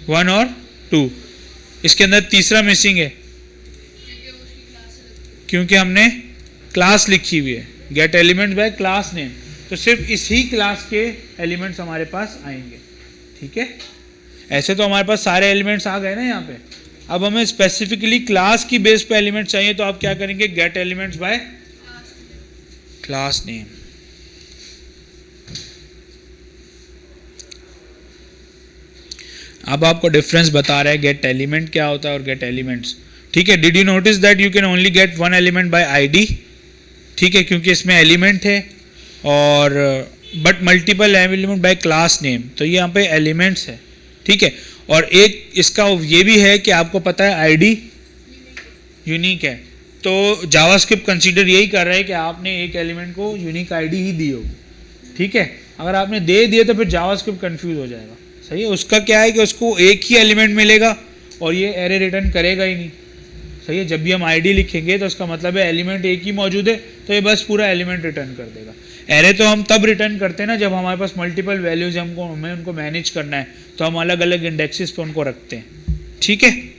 1 और 2। इसके अंदर तीसरा मिसिंग है क्योंकि हमने क्लास लिखी हुई है, gate elements bye class name, तो सिर्फ इसी क्लास के एलिमेंट्स हमारे पास आएंगे, ठीक है। ऐसे तो हमारे पास सारे एलिमेंट्स आ गए ना यहाँ पे, अब हमें स्पेसिफिकली क्लास की बेस पे एलिमेंट चाहिए, तो आप क्या करेंगे, gate elements bye class name. अब आपको डिफरेंस बता रहा है गेट एलिमेंट क्या होता है और गेट एलिमेंट्स, ठीक है। Did you notice that you can only get 1 element by ID, ठीक है, क्योंकि इसमें एलिमेंट है, और but multiple element by class name, तो ये यहाँ पे एलिमेंट्स है, ठीक है। और एक इसका ये भी है कि आपको पता है आईडी यूनिक है, तो जावास्क्रिप्ट कंसीडर यही कर रहा है कि आपने एक एलिमेंट को यूनिक आईडी ही दी होगी, ठीक है। अगर आपने दे दिए तो फिर जावास्क्रिप्ट कंफ्यूज हो जाएगा, सही है। उसका क्या है कि उसको एक ही एलिमेंट मिलेगा और ये एरे रिटर्न करेगा ही नहीं, सही है। जब भी हम आईडी लिखेंगे तो उसका मतलब है एलिमेंट एक ही मौजूद है, तो ये बस पूरा एलिमेंट रिटर्न कर देगा। एरे तो हम तब रिटर्न करते हैं ना जब हमारे पास मल्टीपल वैल्यूज हमें उनको मैनेज करना है, तो हम अलग अलग इंडेक्सेस पे उनको रखते हैं, ठीक है।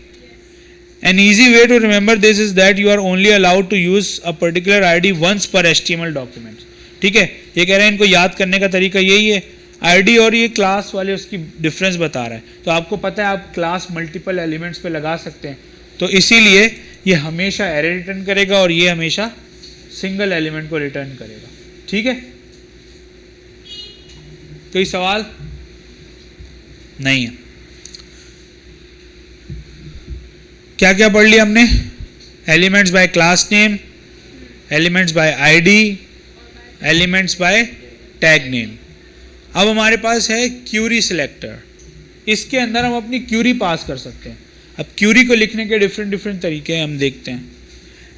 An easy way to remember this is that you are only allowed to use a particular ID once per HTML document, ठीक है। ये कह रहे हैं इनको याद करने का तरीका यही है, आईडी और ये क्लास वाले उसकी डिफरेंस बता रहा है, तो आपको पता है आप क्लास मल्टीपल एलिमेंट्स पे लगा सकते हैं, तो इसीलिए ये हमेशा एरे रिटर्न करेगा और ये हमेशा सिंगल एलिमेंट को रिटर्न करेगा, ठीक है। कोई सवाल नहीं है? क्या क्या पढ़ लिया हमने? Elements bye class name, elements bye ID, elements bye tag name. अब हमारे पास है क्यूरी सिलेक्टर, इसके अंदर हम अपनी क्यूरी पास कर सकते हैं। अब क्यूरी को लिखने के डिफरेंट तरीके हम देखते हैं।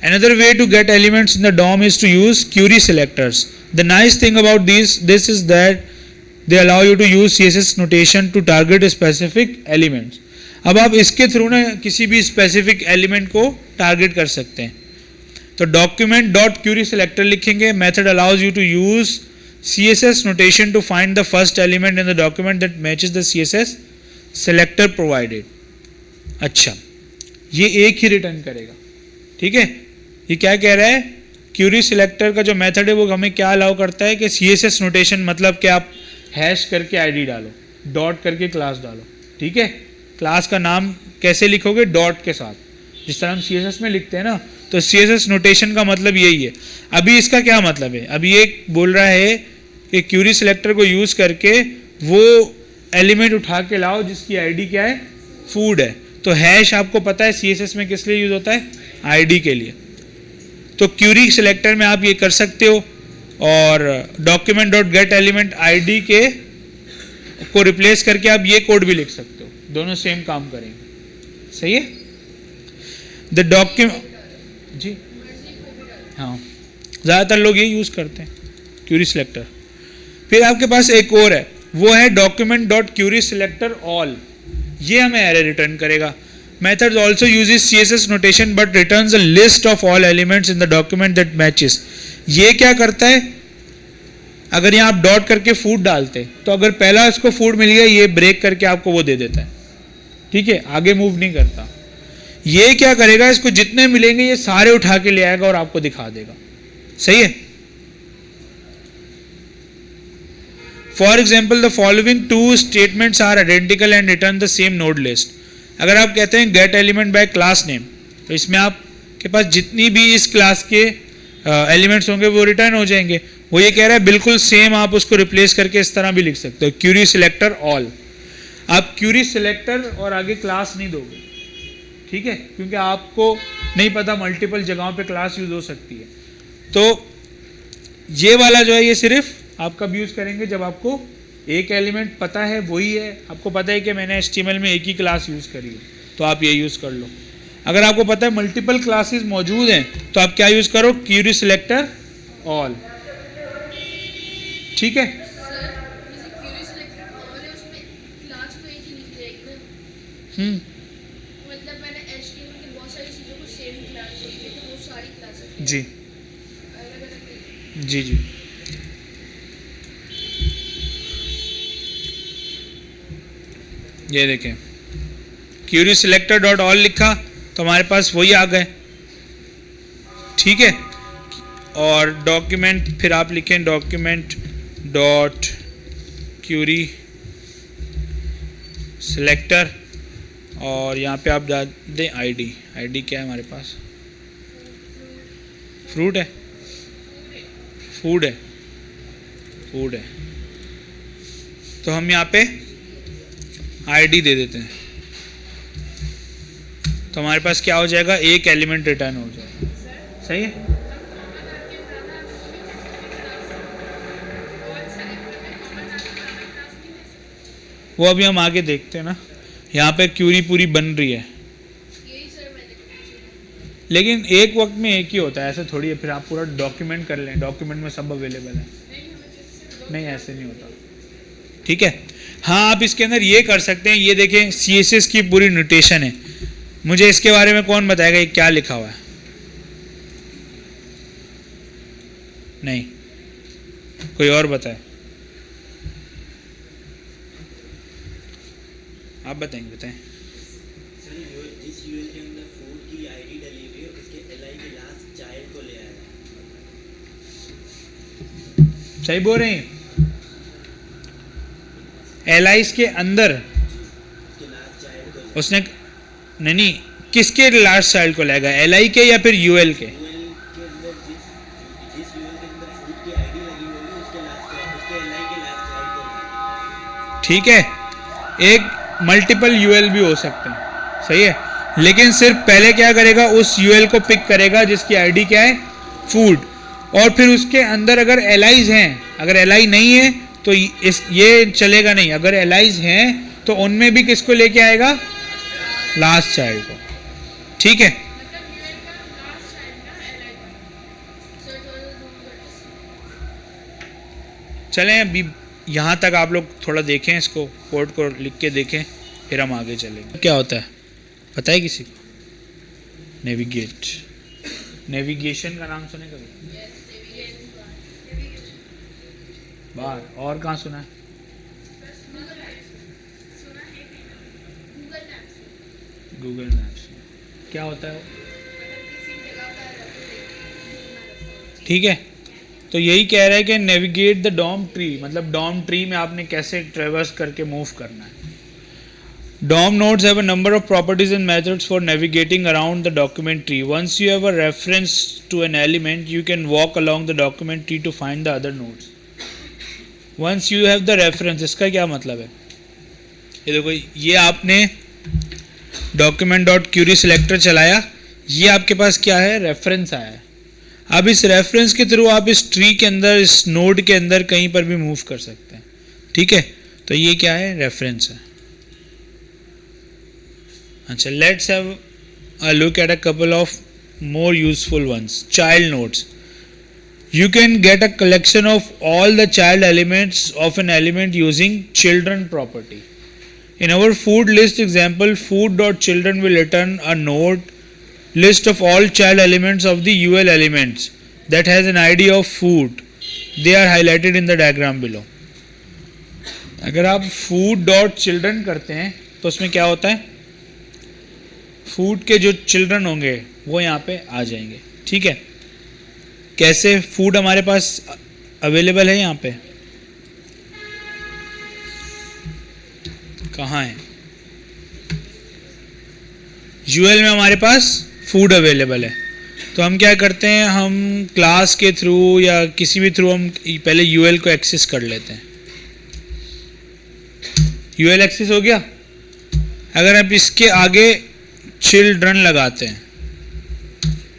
Another way to get elements in the DOM is to use query selectors. The nice thing about this is that they allow you to use CSS notation to target specific elements. अब आप इसके थ्रू ना किसी भी स्पेसिफिक एलिमेंट को टारगेट कर सकते हैं। तो document dot query selector लिखेंगे, method allows you to use CSS notation to find the first element in the document that matches the CSS selector provided. अच्छा, ये एक ही रिटर्न करेगा, ठीक है। ये क्या कह रहा है, क्यूरी सिलेक्टर का जो मेथड है वो हमें क्या अलाउ करता है कि CSS नोटेशन, मतलब कि आप हैश करके आईडी डालो, डॉट करके क्लास डालो, ठीक है। क्लास का नाम कैसे लिखोगे, डॉट के साथ, जिस तरह हम CSS में लिखते हैं ना, तो CSS नोटेशन का मतलब यही है। अभी इसका क्या मतलब है, अभी ये बोल रहा है कि क्यूरी सिलेक्टर को यूज़ करके वो एलिमेंट उठा के लाओ जिसकी आईडी क्या है, फूड है। तो हैश आपको पता है CSS में किस लिए यूज़ होता है, आईडी के लिए। तो क्यूरी सिलेक्टर में आप ये कर सकते हो, और document dot gate element ID के को रिप्लेस करके आप ये कोड भी लिख सकते हो, दोनों सेम काम करेंगे, सही है। द डॉक्यूमेंट जी हाँ, ज़्यादातर लोग ये यूज़ करते हैं क्यूरी सिलेक्टर। फिर आपके पास एक और है, वो है document dot Curie selector all, ये हमें एरे रिटर्न करेगा। Method also uses CSS notation but returns a list of all elements in the document that matches. ये क्या करता है, अगर यहाँ आप डॉट करके फूड डालते तो अगर पहला इसको फूड मिल गया, ये ब्रेक करके आपको वो दे देता है, ठीक है, आगे मूव नहीं करता। ये क्या करेगा, इसको जितने मिलेंगे ये सारे उठा के ले आएगा और आपको दिखा देगा, सही है। The document dot Curie selector all, ये हमें एरे रिटर्न करेगा। Method also uses CSS notation but returns a list of all elements in the document that matches. ये क्या करता है, अगर यहाँ आप डॉट करके फूड डालते तो अगर पहला इसको फूड मिल गया, ये सारे उठा के ले आएगा और आपको दिखा देगा, सही है। For example the following two statements are identical and return the same node list. अगर आप कहते हैं get element by class name, तो इसमें आपके पास जितनी भी इस क्लास के एलिमेंट्स होंगे वो रिटर्न हो जाएंगे। वो ये कह रहा है बिल्कुल सेम, आप उसको रिप्लेस करके इस तरह भी लिख सकते हो, क्यूरी सिलेक्टर ऑल। आप क्यूरी सिलेक्टर और आगे क्लास नहीं दोगे, ठीक है, क्योंकि आपको नहीं पता मल्टीपल जगहों पे क्लास यूज हो सकती है। तो ये वाला जो है ये सिर्फ आप कब यूज करेंगे, जब आपको एक एलिमेंट पता है वही है, आपको पता है कि मैंने HTML में एक ही क्लास यूज करी है, तो आप ये यूज कर लो। अगर आपको पता है मल्टीपल क्लासेस मौजूद हैं तो आप क्या यूज करो, क्यूरी सिलेक्टर ऑल, ठीक है। मतलब मैंने HTML की बहुत सारी चीजों को सेम क्लास चाहिए तो वो सारी क्लासेस जी अलग-अलग जी जी ये देखें, क्यूरी सिलेक्टर डॉट ऑल लिखा तो हमारे पास वही आ गए, ठीक है। और डॉक्यूमेंट फिर आप लिखें डॉक्यूमेंट डॉट क्यूरी सिलेक्टर, और यहाँ पे आप डाल दें आईडी। आईडी क्या है हमारे पास, फ्रूट है, फूड है, फूड है, तो हम यहाँ पे आईडी दे देते हैं, तो हमारे पास क्या हो जाएगा, एक एलिमेंट रिटर्न हो जाएगा। सही है। वो अभी हम आगे देखते हैं ना, यहाँ पे क्यूरी पूरी बन रही है, यही सर मैंने पूछा। लेकिन एक वक्त में एक ही होता है, ऐसा थोड़ी है। फिर आप पूरा डॉक्यूमेंट कर लें, डॉक्यूमेंट में सब अवेलेबल है, नहीं ऐसे नहीं होता, ठीक है। हाँ आप इसके अंदर ये कर सकते हैं, ये देखें CSS की पूरी नोटेशन है। मुझे इसके बारे में कौन बताएगा ये क्या लिखा हुआ है, नहीं कोई और बताए, आप बताएंगे, बताएं। सर जिस यूएल के अंदर फूड की आईडी डली हुई है उसके LI के लास्ट चाइल्ड को ले आएगा। सही बोल रहे हैं। LIs के अंदर उसके लास्ट चाइल्ड को उसने नहीं किसके लास्ट चाइल्ड को लाएगा, LI के या फिर UL के? यूएल के अंदर जिस यूएल के अंदर फूड की आईडी लगी होगी उसके लास्ट उसके LI के लास्ट चाइल्ड को लाएगा। ठीक है, एक मल्टीपल UL भी हो सकते हैं, सही है, लेकिन सिर्फ पहले क्या करेगा, उस UL को पिक करेगा जिसकी आईडी क्या है, फूड, और फिर उसके अंदर अगर LIs हैं, अगर LI नहीं है तो ये चलेगा नहीं, अगर LIs हैं तो उनमें भी किसको लेके आएगा, लास्ट चाइल्ड को, ठीक है। चलें अभी यहाँ तक आप लोग थोड़ा देखें, इसको कोड को लिख के देखें, फिर हम आगे चलेंगे। क्या होता है पता है किसी को, नेविगेट, नेविगेशन का नाम सुने कभी, बाहर और कहाँ सुना है, गूगल मैप्स, क्या होता है वो, ठीक है। तो यही कह रहा है कि नेविगेट द डॉम ट्री, मतलब डॉम ट्री में आपने कैसे ट्रेवर्स करके मूव करना है। DOM nodes have a number of properties and methods for navigating around the document tree. Once you have a reference to an element, you can walk along the document tree to find the other nodes. Once you have the reference, इसका क्या मतलब है, ये देखो, ये आपने document.query selector चलाया, ये आपके पास क्या है, रेफरेंस आया है। अब इस रेफरेंस के थ्रू आप इस ट्री के अंदर, इस नोड के अंदर कहीं पर भी मूव कर सकते हैं, ठीक है। तो ये क्या है, रेफरेंस है। अच्छा, let's have a look at a couple of more useful ones. Child nodes, you can get a collection of all the child elements of an element using children property. In our food list example, food.children will return a node list of all child elements of the UL elements that has an ID of food. They are highlighted in the diagram below. अगर आप food.children करते हैं तो उसमें क्या होता है, फूड के जो चिल्ड्रन होंगे वो यहाँ पे आ जाएंगे, ठीक है। कैसे, फूड हमारे पास अवेलेबल है यहाँ पे, कहाँ है? यूएल में हमारे पास फूड अवेलेबल है, तो हम क्या करते हैं, हम क्लास के थ्रू या किसी भी थ्रू हम पहले यूएल को एक्सेस कर लेते हैं। यूएल एक्सेस हो गया। अगर आप इसके आगे चिल्ड्रन लगाते हैं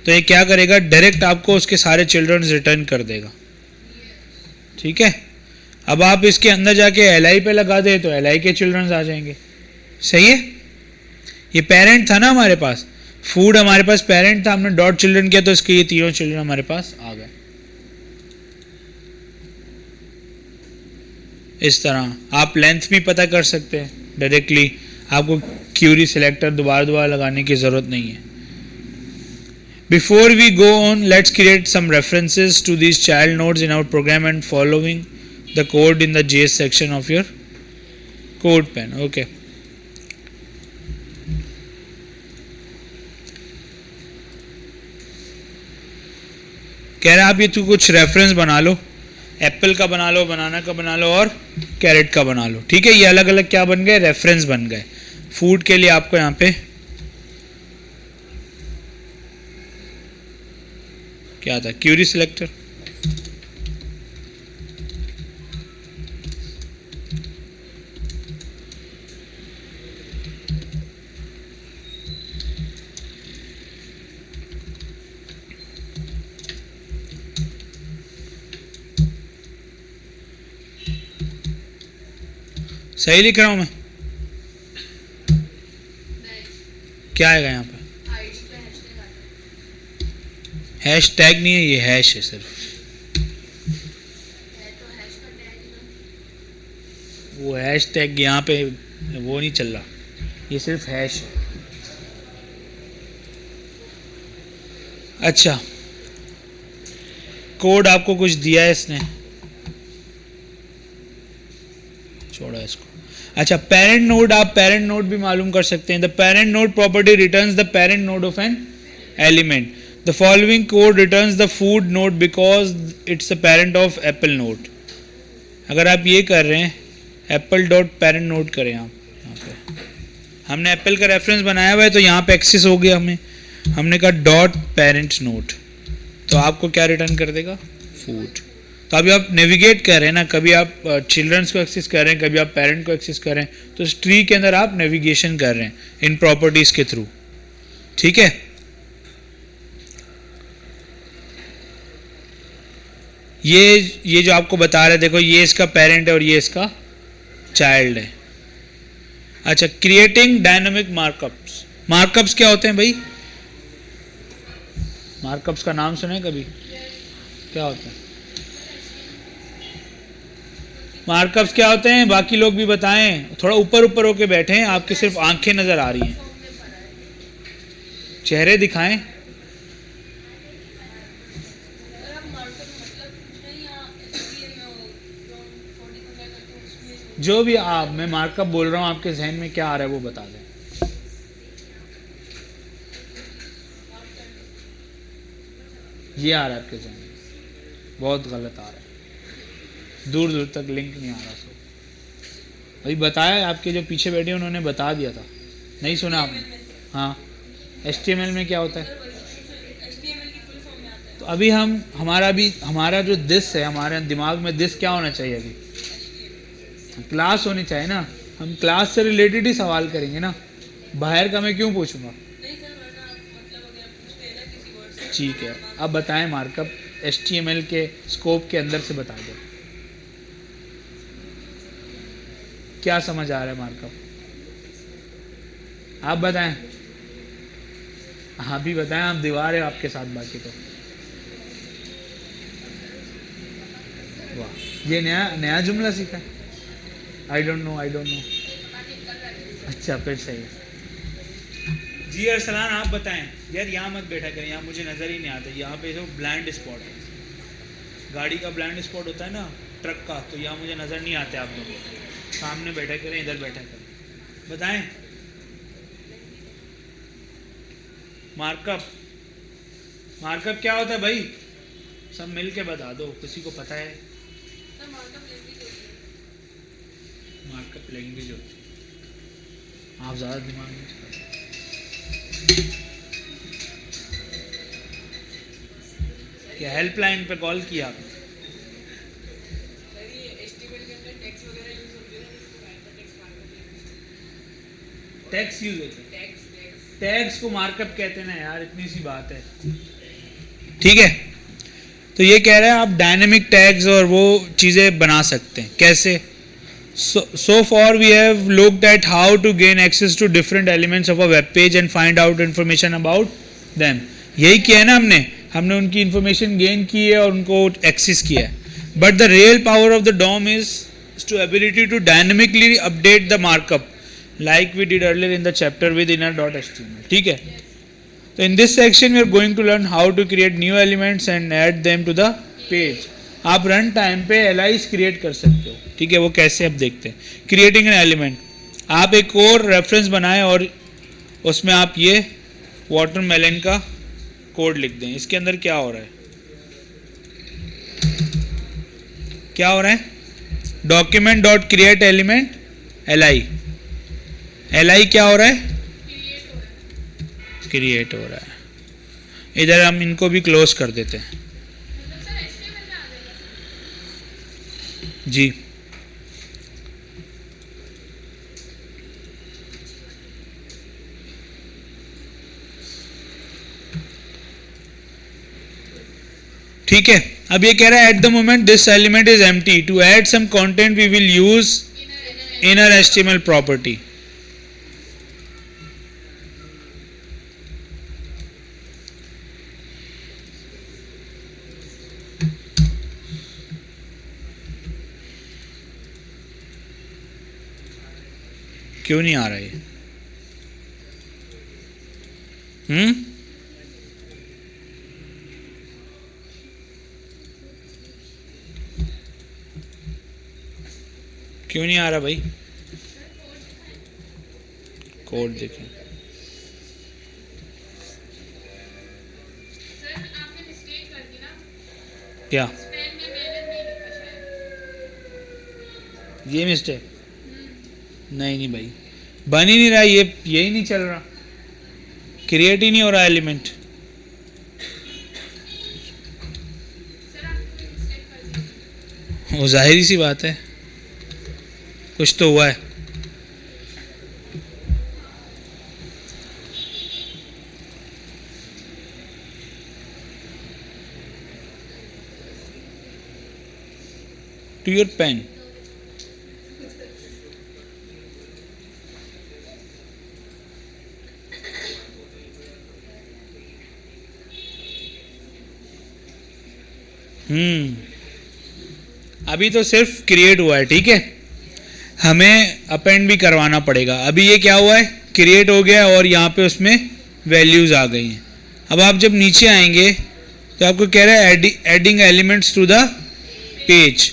तो ये क्या करेगा, डायरेक्ट आपको उसके सारे चिल्ड्रन रिटर्न कर देगा। ठीक है, अब आप इसके अंदर जाके एल पे लगा दे तो एल के चिल्ड्रन आ जाएंगे। सही है, ये पेरेंट था ना हमारे पास, फूड हमारे पास पेरेंट था, हमने डॉट चिल्ड्रन किया तो इसके ये तीनों चिल्ड्रन हमारे पास आ गए। इस तरह आप लेंथ भी पता कर सकते हैं डायरेक्टली, आपको क्यूरी सिलेक्टर दोबारा लगाने की ज़रूरत नहीं है। Before we go on, let's create some references to these child nodes in our program and following the code in the JS section of your code pen. Okay. कह रहे हैं आप ये तो कुछ रेफरेंस बना लो, एप्पल का बना लो, बनाना का बना लो और कैरेट का बना लो। ठीक है, ये अलग अलग क्या बन गए, रेफरेंस बन गए। फूड के लिए आपको यहाँ पे क्या था, क्यूरी सिलेक्टर। सही लिख रहा हूं मैं? क्या आएगा यहाँ पे? हैश टैग नहीं है, ये हैश है सिर्फ। वो हैश टैग यहाँ पे वो नहीं चल रहा, ये सिर्फ हैश है। अच्छा, कोड आपको कुछ दिया है इसने, छोड़ा इसको। अच्छा, पेरेंट नोड, आप पेरेंट नोड भी मालूम कर सकते हैं। The parent node property returns the parent node of an element. The following code returns the food node because it's the parent of apple node. अगर आप ये कर रहे हैं apple dot parent node करें आप, यहाँ पे हमने एप्पल का रेफरेंस बनाया हुआ है तो यहाँ पे एक्सेस हो गया हमें, हमने कहा डॉट पेरेंट नोड, तो आपको क्या रिटर्न कर देगा, फूड। तो अभी आप नेविगेट कर रहे हैं ना, कभी आप चिल्ड्रंस को एक्सेस कर रहे हैं, कभी आप पेरेंट को एक्सेस कर रहे हैं, तो इस ट्री के अंदर आप नेविगेशन कर रहे हैं इन प्रॉपर्टीज़ के थ्रू। ठीक है, ये जो आपको बता रहे, देखो ये इसका पेरेंट है और ये इसका चाइल्ड है। अच्छा, क्रिएटिंग डायनामिक मार्कअप्स। मार्कअप्स क्या होते हैं भाई? मार्कअप्स का नाम सुने कभी? क्या होता है मार्कअप्स? क्या होते हैं बाकी लोग भी बताएं, थोड़ा ऊपर ऊपर होके बैठे हैं, आपकी सिर्फ आंखें नजर आ रही हैं, चेहरे दिखाएं। जो भी आप, मैं मार्कअप बोल रहा हूँ, आपके जहन में क्या आ रहा है वो बता दें। ये आ रहा है आपके जहन में, बहुत गलत आ रहा है, दूर दूर तक लिंक नहीं आ रहा। सो भाई बताया, आपके जो पीछे बैठे उन्होंने बता दिया था, नहीं सुना आपने? हाँ, HTML में क्या होता है? तो अभी हमारा जो दिस है, हमारे दिमाग में दिस क्या होना चाहिए? अभी क्लास होनी चाहिए ना, हम क्लास से रिलेटेड ही सवाल करेंगे ना, बाहर का मैं क्यों पूछूंगा? ठीक है, अब बताएं मार्कअप HTML के स्कोप के अंदर से बता दो, क्या समझ आ रहा है मार्कअप? आप बताएं। हाँ भी बताएं, आप दीवार है आपके साथ, बाकी तो वाह, ये नया जुमला सीखा है। I don't know. अच्छा, फिर सही है जी। अरसलान आप बताएं। यार यहाँ मत बैठा करें, यहाँ मुझे नज़र ही नहीं आता, यहाँ पे जो ब्लाइंड स्पॉट है, गाड़ी का ब्लाइंड स्पॉट होता है ना, ट्रक का, तो यहाँ मुझे नज़र नहीं आते आप लोग, सामने बैठा करें, इधर बैठा करें। बताएं मार्कअप क्या होता है भाई? सब मिल के बता दो, किसी को पता है? मार्कअप लैंग्वेज होती है। आप ज़्यादा दिमाग नहीं चलाते। क्या हेल्पलाइन पे कॉल किया आपने? टैक्स यूज होता है, टैग्स को मार्कअप कहते हैं ना यार, इतनी सी बात है। ठीक है, तो ये कह रहा है आप डायनेमिक टैग्स और वो चीज़ें बना सकते हैं। कैसे? so far we have looked at how to gain access to different elements of a web page and find out information about them. यही किया है ना हमने उनकी इंफॉर्मेशन गेन की है और उनको एक्सेस किया है। But the real power of the DOM is to ability to dynamically update the markup like we did earlier in the chapter with inner.html. ठीक है, तो in this section we are going to learn how to create new elements and add them to the page. आप रन टाइम पे एलाइज क्रिएट कर सकते हो। ठीक है, वो कैसे अब देखते हैं। क्रिएटिंग एन एलिमेंट, आप एक और रेफरेंस बनाएं और उसमें आप ये वाटरमेलन का कोड लिख दें। इसके अंदर क्या हो रहा है, क्या हो रहा है? Document dot create element L क्या हो रहा है? क्रिएट हो रहा है। इधर हम इनको भी क्लोज कर देते हैं जी। ठीक है, अब ये कह रहा है at the moment this element is empty, to add some content we will use inner HTML property. क्यों नहीं आ रहा है? क्यों नहीं आ रहा भाई? कोड देखें। सर आपने मिस्टेक कर दी ना, क्या स्पेन में मैंने नहीं लिखा शायद। ये मिस्टेक? नहीं भाई, बन ही नहीं रहा, यही नहीं चल रहा, क्रिएट ही नहीं हो रहा एलिमेंट। सर आपने मिस्टेक कर दी। वो जाहिर सी बात है, कुछ तो हुआ है। To your pen. अभी तो सिर्फ क्रिएट हुआ है। ठीक है, हमें अपेंड भी करवाना पड़ेगा। अभी ये क्या हुआ है, क्रिएट हो गया और यहाँ पे उसमें वैल्यूज आ गई हैं। अब आप जब नीचे आएंगे तो आपको कह रहा है adding elements to the page.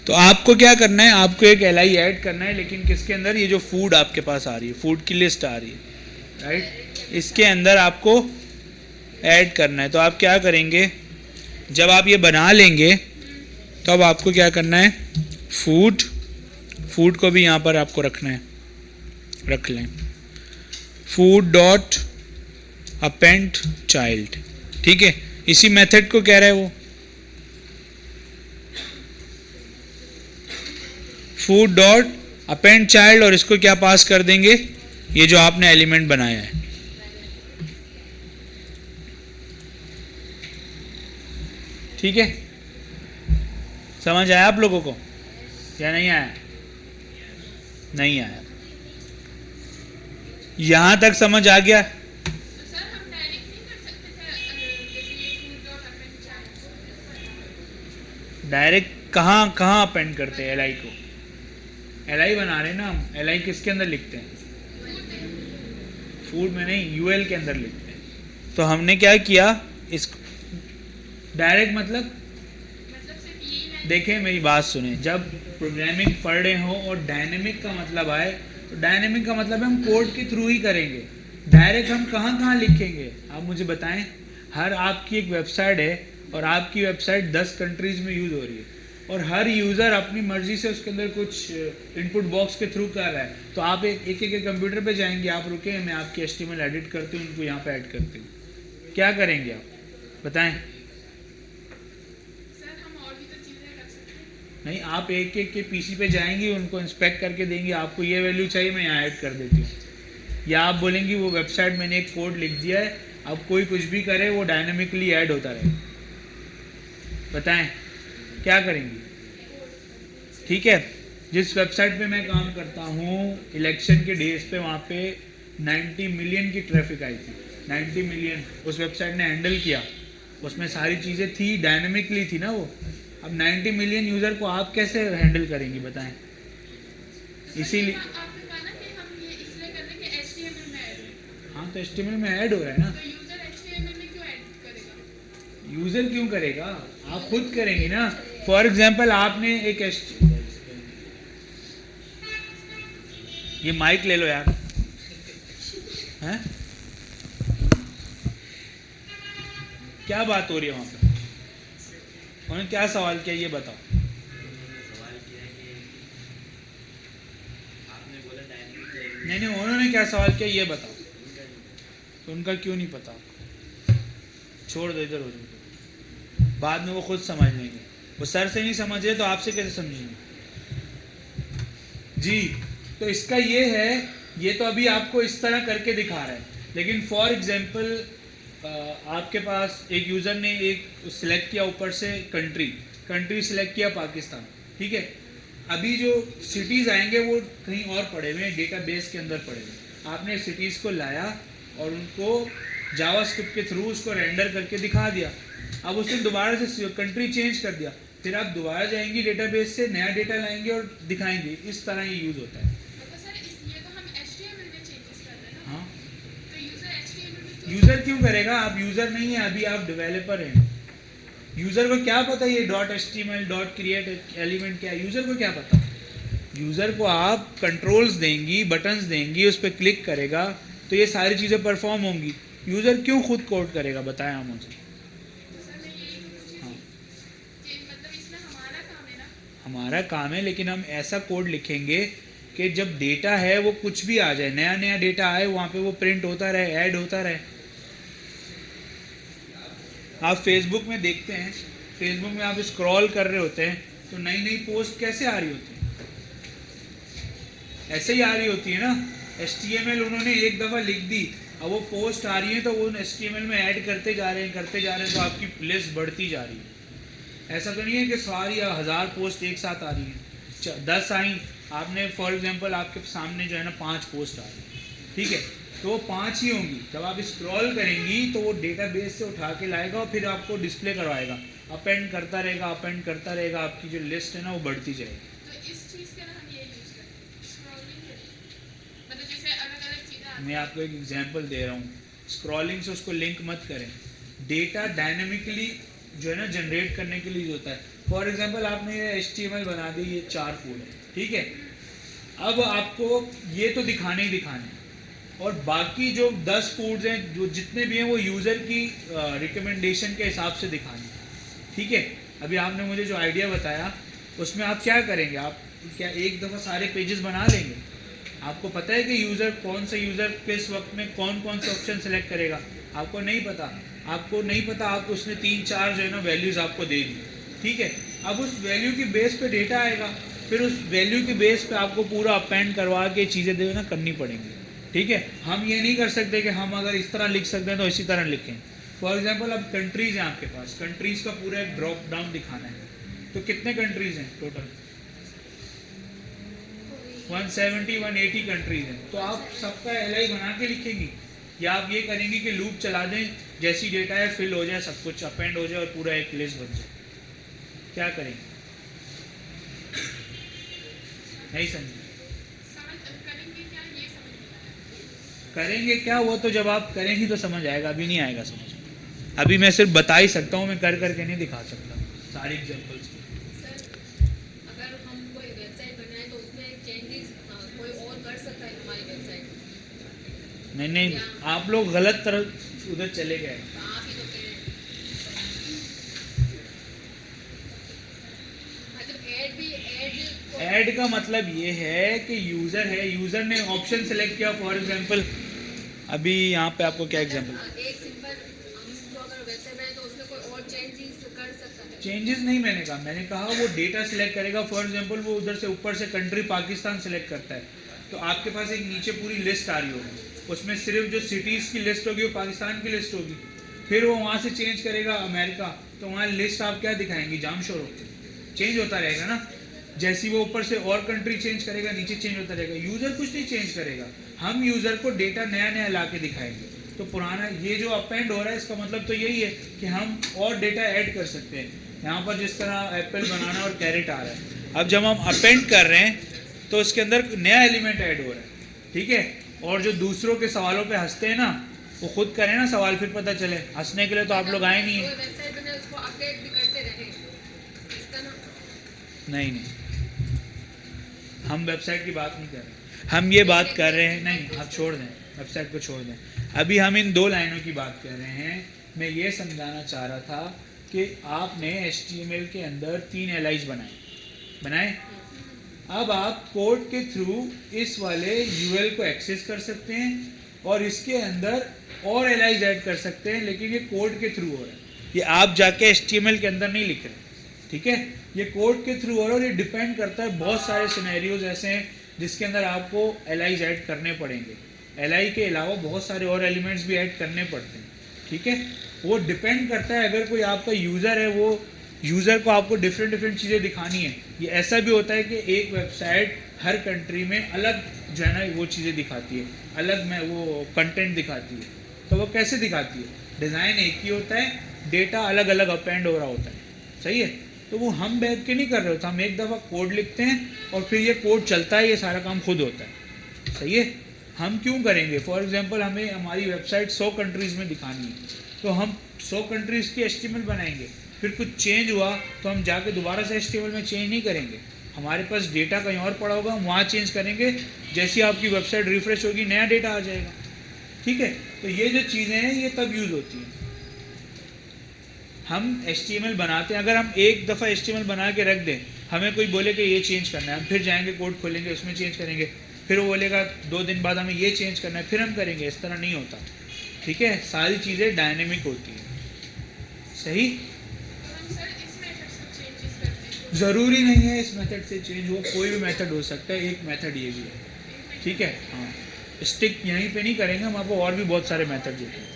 तो आपको क्या करना है, आपको एक LI ऐड करना है, लेकिन किसके अंदर? ये जो फूड आपके पास आ रही है, फूड की लिस्ट आ रही है, राइट, इसके अंदर आपको ऐड करना है। तो आप क्या करेंगे, जब आप ये बना लेंगे तो अब आपको क्या करना है, फूड को भी यहाँ पर आपको रखना है, रख लें फूड डॉट अपेंड चाइल्ड। ठीक है, इसी मेथड को कह रहा है वो, फूड डॉट अपेंड चाइल्ड, और इसको क्या पास कर देंगे, ये जो आपने एलिमेंट बनाया है। ठीक है, समझ आया आप लोगों को या नहीं आया? नहीं आया, यहां तक समझ आ गया? तो सर हम डायरेक्ट नहीं कर सकते थे, जैसे ये food dot append child. Direct कहाँ अपेंड करते हैं? LI को LI बना रहे हैं ना हम। LI किसके अंदर लिखते हैं? फूड में नहीं, UL के अंदर लिखते हैं। तो हमने क्या किया, इस डायरेक्ट मतलब सिर्फ यही देखें, मेरी बात सुने, जब प्रोग्रामिंग पढ़ रहे हो और डायनेमिक का मतलब आए, तो डायनेमिक का मतलब हम कोड के थ्रू ही करेंगे। डायरेक्ट हम कहाँ लिखेंगे, आप मुझे बताएं। हर आपकी एक वेबसाइट है और आपकी वेबसाइट 10 कंट्रीज में यूज़ हो रही है, और हर यूज़र अपनी मर्जी से उसके अंदर कुछ इनपुट बॉक्स के थ्रू कर रहा है, तो आप एक एक कंप्यूटर पे जाएंगे, आप रुके, मैं आपकी HTML एडिट करती हूँ, उनको यहाँ पे ऐड करती हूँ, क्या करेंगे आप बताएं? सर हम और भी तो चीज़ें कर सकते हैं। नहीं, आप एक एक के PC पे जाएंगे, उनको इंस्पेक्ट करके देंगे, आपको ये वैल्यू चाहिए, मैं यहाँ ऐड कर देती हूँ, या आप बोलेंगे वो वेबसाइट मैंने एक कोड लिख दिया है, अब कोई कुछ भी करे वो डायनामिकली ऐड होता रहे, बताएं क्या करेंगे? ठीक है, जिस वेबसाइट पे मैं काम करता हूँ इलेक्शन के डेज पे वहाँ पे 90 मिलियन की ट्रैफिक आई थी, 90 मिलियन उस वेबसाइट ने हैंडल किया, उसमें सारी चीज़ें थी, डायनामिकली थी ना वो। अब 90 मिलियन यूज़र को आप कैसे हैंडल करेंगी बताएं? इसीलिए आपने कहा ना कि हम ये इसलिए कर रहे हैं कि HTML में ऐड है, हाँ, तो HTML में ऐड हो रहा है ना, तो यूज़र HTML में क्यों ऐड करेगा? यूज़र क्यों करेगा, आप खुद करेंगे ना। फॉर एग्जाम्पल आपने एक ये माइक ले लो यार, हैं? क्या बात हो रही है वहाँ पे? उन्होंने क्या सवाल किया ये बताओ। सवाल किया है कि आपने बोला डायनेमिक चाहिए, नहीं, उन्होंने क्या सवाल किया ये बताओ, तो उनका क्यों नहीं पता? छोड़ दो, इधर हो जाओ, बाद में वो खुद समझ लेंगे, वो सर से नहीं समझ रहे तो आपसे कैसे समझेंगे जी। तो इसका ये है, ये तो अभी आपको इस तरह करके दिखा रहा है, लेकिन फॉर एग्जांपल आपके पास एक यूज़र ने एक सिलेक्ट किया ऊपर से कंट्री सिलेक्ट किया पाकिस्तान, ठीक है, अभी जो सिटीज़ आएंगे वो कहीं और पड़े हुए हैं, डेटाबेस के अंदर पड़े हुए, आपने सिटीज़ को लाया और उनको जावास्क्रिप्ट के थ्रू उसको रेंडर करके दिखा दिया, अब उसने दोबारा से कंट्री चेंज कर दिया, फिर आप दोबारा जाएंगी डेटाबेस से नया डेटा लाएंगे और दिखाएंगे, इस तरह ये यूज़ होता है। तो सर ये तो हम HTML में चेंजेस कर रहे हैं ना, हाँ, तो यूज़र HTML में क्यों? यूज़र क्यों करेगा? आप यूज़र नहीं है, अभी आप डेवलपर हैं, यूज़र को क्या पता ये .html .create एलिमेंट क्या है, यूज़र को क्या पता? यूज़र को आप कंट्रोल्स देंगी, बटन्स देंगी, उस पर क्लिक करेगा तो ये सारी चीज़ें परफॉर्म होंगी, यूज़र क्यों खुद कोड करेगा बताएं आप मुझे। तो सर मैं यही तो पूछी हाँ, थी कि मतलब इसमें हमारा काम है ना। हमारा काम है, लेकिन हम ऐसा कोड लिखेंगे कि जब डेटा है वो कुछ भी आ जाए, नया नया डेटा आए, वहाँ पे वो प्रिंट होता रहे, ऐड होता रहे। आप फेसबुक में देखते हैं, फेसबुक में आप स्क्रॉल कर रहे होते हैं तो नई नई पोस्ट कैसे आ रही होती है? ऐसे ही आ रही होती है ना। HTML उन्होंने एक दफ़ा लिख दी, अब वो पोस्ट आ रही है तो वो HTML में ऐड करते जा रहे हैं तो आपकी लिस्ट बढ़ती जा रही है। ऐसा तो नहीं है कि सारी 1000 पोस्ट एक साथ आ रही हैं, 10 आई, आपने फॉर एग्जांपल आपके सामने जो है ना 5 पोस्ट आ रही है, ठीक है, तो वो 5 ही होंगी, जब आप स्क्रॉल करेंगी तो वो डेटाबेस से उठा के लाएगा और फिर आपको डिस्प्ले करवाएगा, अपेंड करता रहेगा, आपकी जो लिस्ट है ना वो बढ़ती जाएगी। तो इस चीज़ का ना हम ये यूज़ करते हैं स्क्रॉलिंग, मतलब जैसे अलग अलग चीज़ें आती मैं आपको एक एग्जांपल दे रहा हूँ, स्क्रॉलिंग से उसको लिंक मत करें, डेटा डायनेमिकली जो है ना जनरेट करने के लिए होता है। फॉर एग्जांपल आपने ये HTML बना दी, ये 4 फूड है, ठीक है, अब आपको ये तो दिखाने ही दिखाने हैं, और बाकी जो 10 फूड्स हैं जो जितने भी हैं वो यूज़र की रिकमेंडेशन के हिसाब से दिखाने हैं, ठीक है। अभी आपने मुझे जो आइडिया बताया उसमें आप क्या करेंगे, आप क्या एक दफ़ा सारे पेजेस बना लेंगे? आपको पता है कि कौन सा यूज़र किस वक्त में कौन कौन से ऑप्शन सेलेक्ट करेगा? आपको नहीं पता, आप उसने 3-4 जो है ना वैल्यूज़ आपको दे दी, ठीक है, अब उस वैल्यू की बेस पे डेटा आएगा, फिर उस वैल्यू की बेस पे आपको पूरा अपेंड करवा के चीज़ें जो है ना करनी पड़ेंगी, ठीक है। हम ये नहीं कर सकते कि हम अगर इस तरह लिख सकते हैं तो इसी तरह लिखें। फॉर एग्जांपल अब कंट्रीज़ हैं आपके पास, कंट्रीज़ का पूरा एक ड्रॉप डाउन दिखाना है, तो कितने कंट्रीज़ हैं टोटल? 170-180 कंट्रीज़ हैं, तो आप सबका LI बना के लिखेंगी, या आप ये करेंगी कि लूप चला दें, जैसी डेटा है फिल हो जाए, सब कुछ अपेंड हो जाए और पूरा एक लिस्ट बन जाए? क्या करेंगे? नहीं समझे? करेंगे क्या, ये समझ नहीं आ रहा। करेंगे क्या, वो तो जब आप करेंगी तो समझ आएगा, अभी नहीं आएगा समझ। अभी मैं सिर्फ बता ही सकता हूँ, मैं कर करके नहीं दिखा सकता सारी एग्जांपल्स। सर अगर हम कोई वेबसाइट बनाए तो उसमें चेंजेस कोई और कर सकता है हमारी वेबसाइट? नहीं, आप लोग गलत तरफ उधर चले गए। आप ही तो कह रहे हैं। ऐड का मतलब ये है कि यूज़र है, यूज़र ने ऑप्शन सेलेक्ट किया, फॉर एग्जांपल अभी यहाँ पे आपको क्या एग्जांपल, एक सिंपल हम जो अगर वेबसाइट बनाए तो उसमें कोई और चेंजेस कर सकता है। चेंजेस नहीं मैंने कहा वो डेटा सिलेक्ट करेगा। फॉर एग्जांपल वो उधर से ऊपर से कंट्री पाकिस्तान सेलेक्ट करता है, तो आपके पास एक नीचे पूरी लिस्ट आ रही होगी, उसमें सिर्फ जो सिटीज़ की लिस्ट होगी वो पाकिस्तान की लिस्ट होगी। फिर वो वहाँ से चेंज करेगा अमेरिका, तो वहाँ लिस्ट आप क्या दिखाएंगी, जाम शोर चेंज होता रहेगा ना। जैसी वो ऊपर से और कंट्री चेंज करेगा नीचे चेंज होता रहेगा। यूज़र कुछ नहीं चेंज करेगा, हम यूज़र को डेटा नया नया ला के दिखाएंगे। तो पुराना ये जो अपेंड हो रहा है इसका मतलब तो यही है कि हम और डेटा ऐड कर सकते हैं। यहाँ पर जिस तरह एप्पल, बनाना और कैरेट आ रहा है, अब जब हम अपेंड कर रहे हैं तो उसके अंदर नया एलिमेंट ऐड हो रहा है, ठीक है। और जो दूसरों के सवालों पे हंसते हैं ना, वो खुद करें ना सवाल, फिर पता चले। हंसने के लिए तो आप लोग आए नहीं है। वेबसाइट बनाए उसको अपडेट भी करते रहे, इसका ना नहीं नहीं, हम वेबसाइट की बात नहीं कर रहे, हम ये बात कर रहे हैं, नहीं आप छोड़ दें, वेबसाइट को छोड़ दें। अभी हम इन 2 लाइनों की बात कर रहे हैं। मैं ये समझाना चाह रहा था कि आपने HTML के अंदर 3 एलाइज बनाए। अब आप कोड के थ्रू इस वाले UL को एक्सेस कर सकते हैं और इसके अंदर और एलाइज ऐड कर सकते हैं, लेकिन ये कोड के थ्रू हो रहा है, ये आप जाके HTML के अंदर नहीं लिख रहे, ठीक है। ये कोड के थ्रू हो रहा है और ये डिपेंड करता है, बहुत सारे सिनेरियोज ऐसे हैं जिसके अंदर आपको एलाइज ऐड करने पड़ेंगे। एलआई के अलावा बहुत सारे और एलिमेंट्स भी ऐड करने पड़ते हैं, ठीक है। वो डिपेंड करता है, अगर कोई आपका यूज़र है, वो यूज़र को आपको डिफरेंट चीज़ें दिखानी है। ये ऐसा भी होता है कि एक वेबसाइट हर कंट्री में अलग जो है ना वो चीज़ें दिखाती है, अलग में वो कंटेंट दिखाती है। तो वो कैसे दिखाती है, डिज़ाइन एक ही होता है, डेटा अलग अलग अपेंड हो रहा होता है, सही है। तो वो हम बैठ के नहीं कर रहे होते, हम एक दफ़ा कोड लिखते हैं और फिर ये कोड चलता है, ये सारा काम खुद होता है, सही है। हम क्यों करेंगे, फॉर एग्जांपल हमें हमारी वेबसाइट 100 कंट्रीज़ में दिखानी है, तो हम 100 कंट्रीज़ की HTML बनाएंगे, फिर कुछ चेंज हुआ तो हम जाके दोबारा से HTML में चेंज नहीं करेंगे। हमारे पास डेटा कहीं और पड़ा होगा, हम वहाँ चेंज करेंगे, जैसी आपकी वेबसाइट रिफ्रेश होगी नया डेटा आ जाएगा, ठीक है। तो ये जो चीज़ें हैं ये तब यूज़ होती हैं। हम HTML बनाते हैं, अगर हम एक दफ़ा HTML बना के रख दें, हमें कोई बोले कि ये चेंज करना है, हम फिर जाएंगे कोड खोलेंगे उसमें चेंज करेंगे, फिर वो बोलेगा 2 दिन बाद हमें ये चेंज करना है, फिर हम करेंगे, इस तरह नहीं होता, ठीक है। सारी चीज़ें डायनेमिक होती हैं, सही। ज़रूरी नहीं है इस मेथड से चेंज हो, कोई भी मेथड हो सकता है, एक मेथड ये भी है, ठीक है। हाँ, स्टिक यहीं पे नहीं करेंगे, हम आपको और भी बहुत सारे मेथड देते हैं,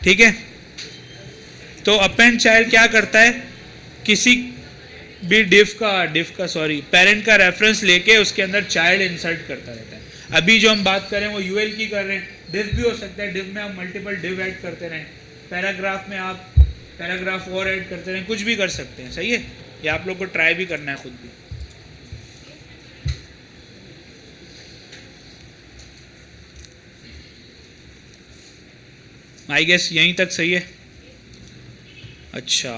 ठीक है। तो अपेंड चाइल्ड क्या करता है, किसी भी डिफ का पेरेंट का रेफरेंस लेके उसके अंदर चाइल्ड इंसर्ट करता रहता है। अभी जो हम बात करें वो UL की कर रहे हैं, डिफ भी हो सकता है, डिफ में आप मल्टीपल डिफ ऐड करते रहें, पैराग्राफ में आप पैराग्राफ और ऐड करते रहें, कुछ भी कर सकते हैं, सही है। ये आप लोग को ट्राई भी करना है खुद भी। आई गेस यहीं तक सही है। अच्छा।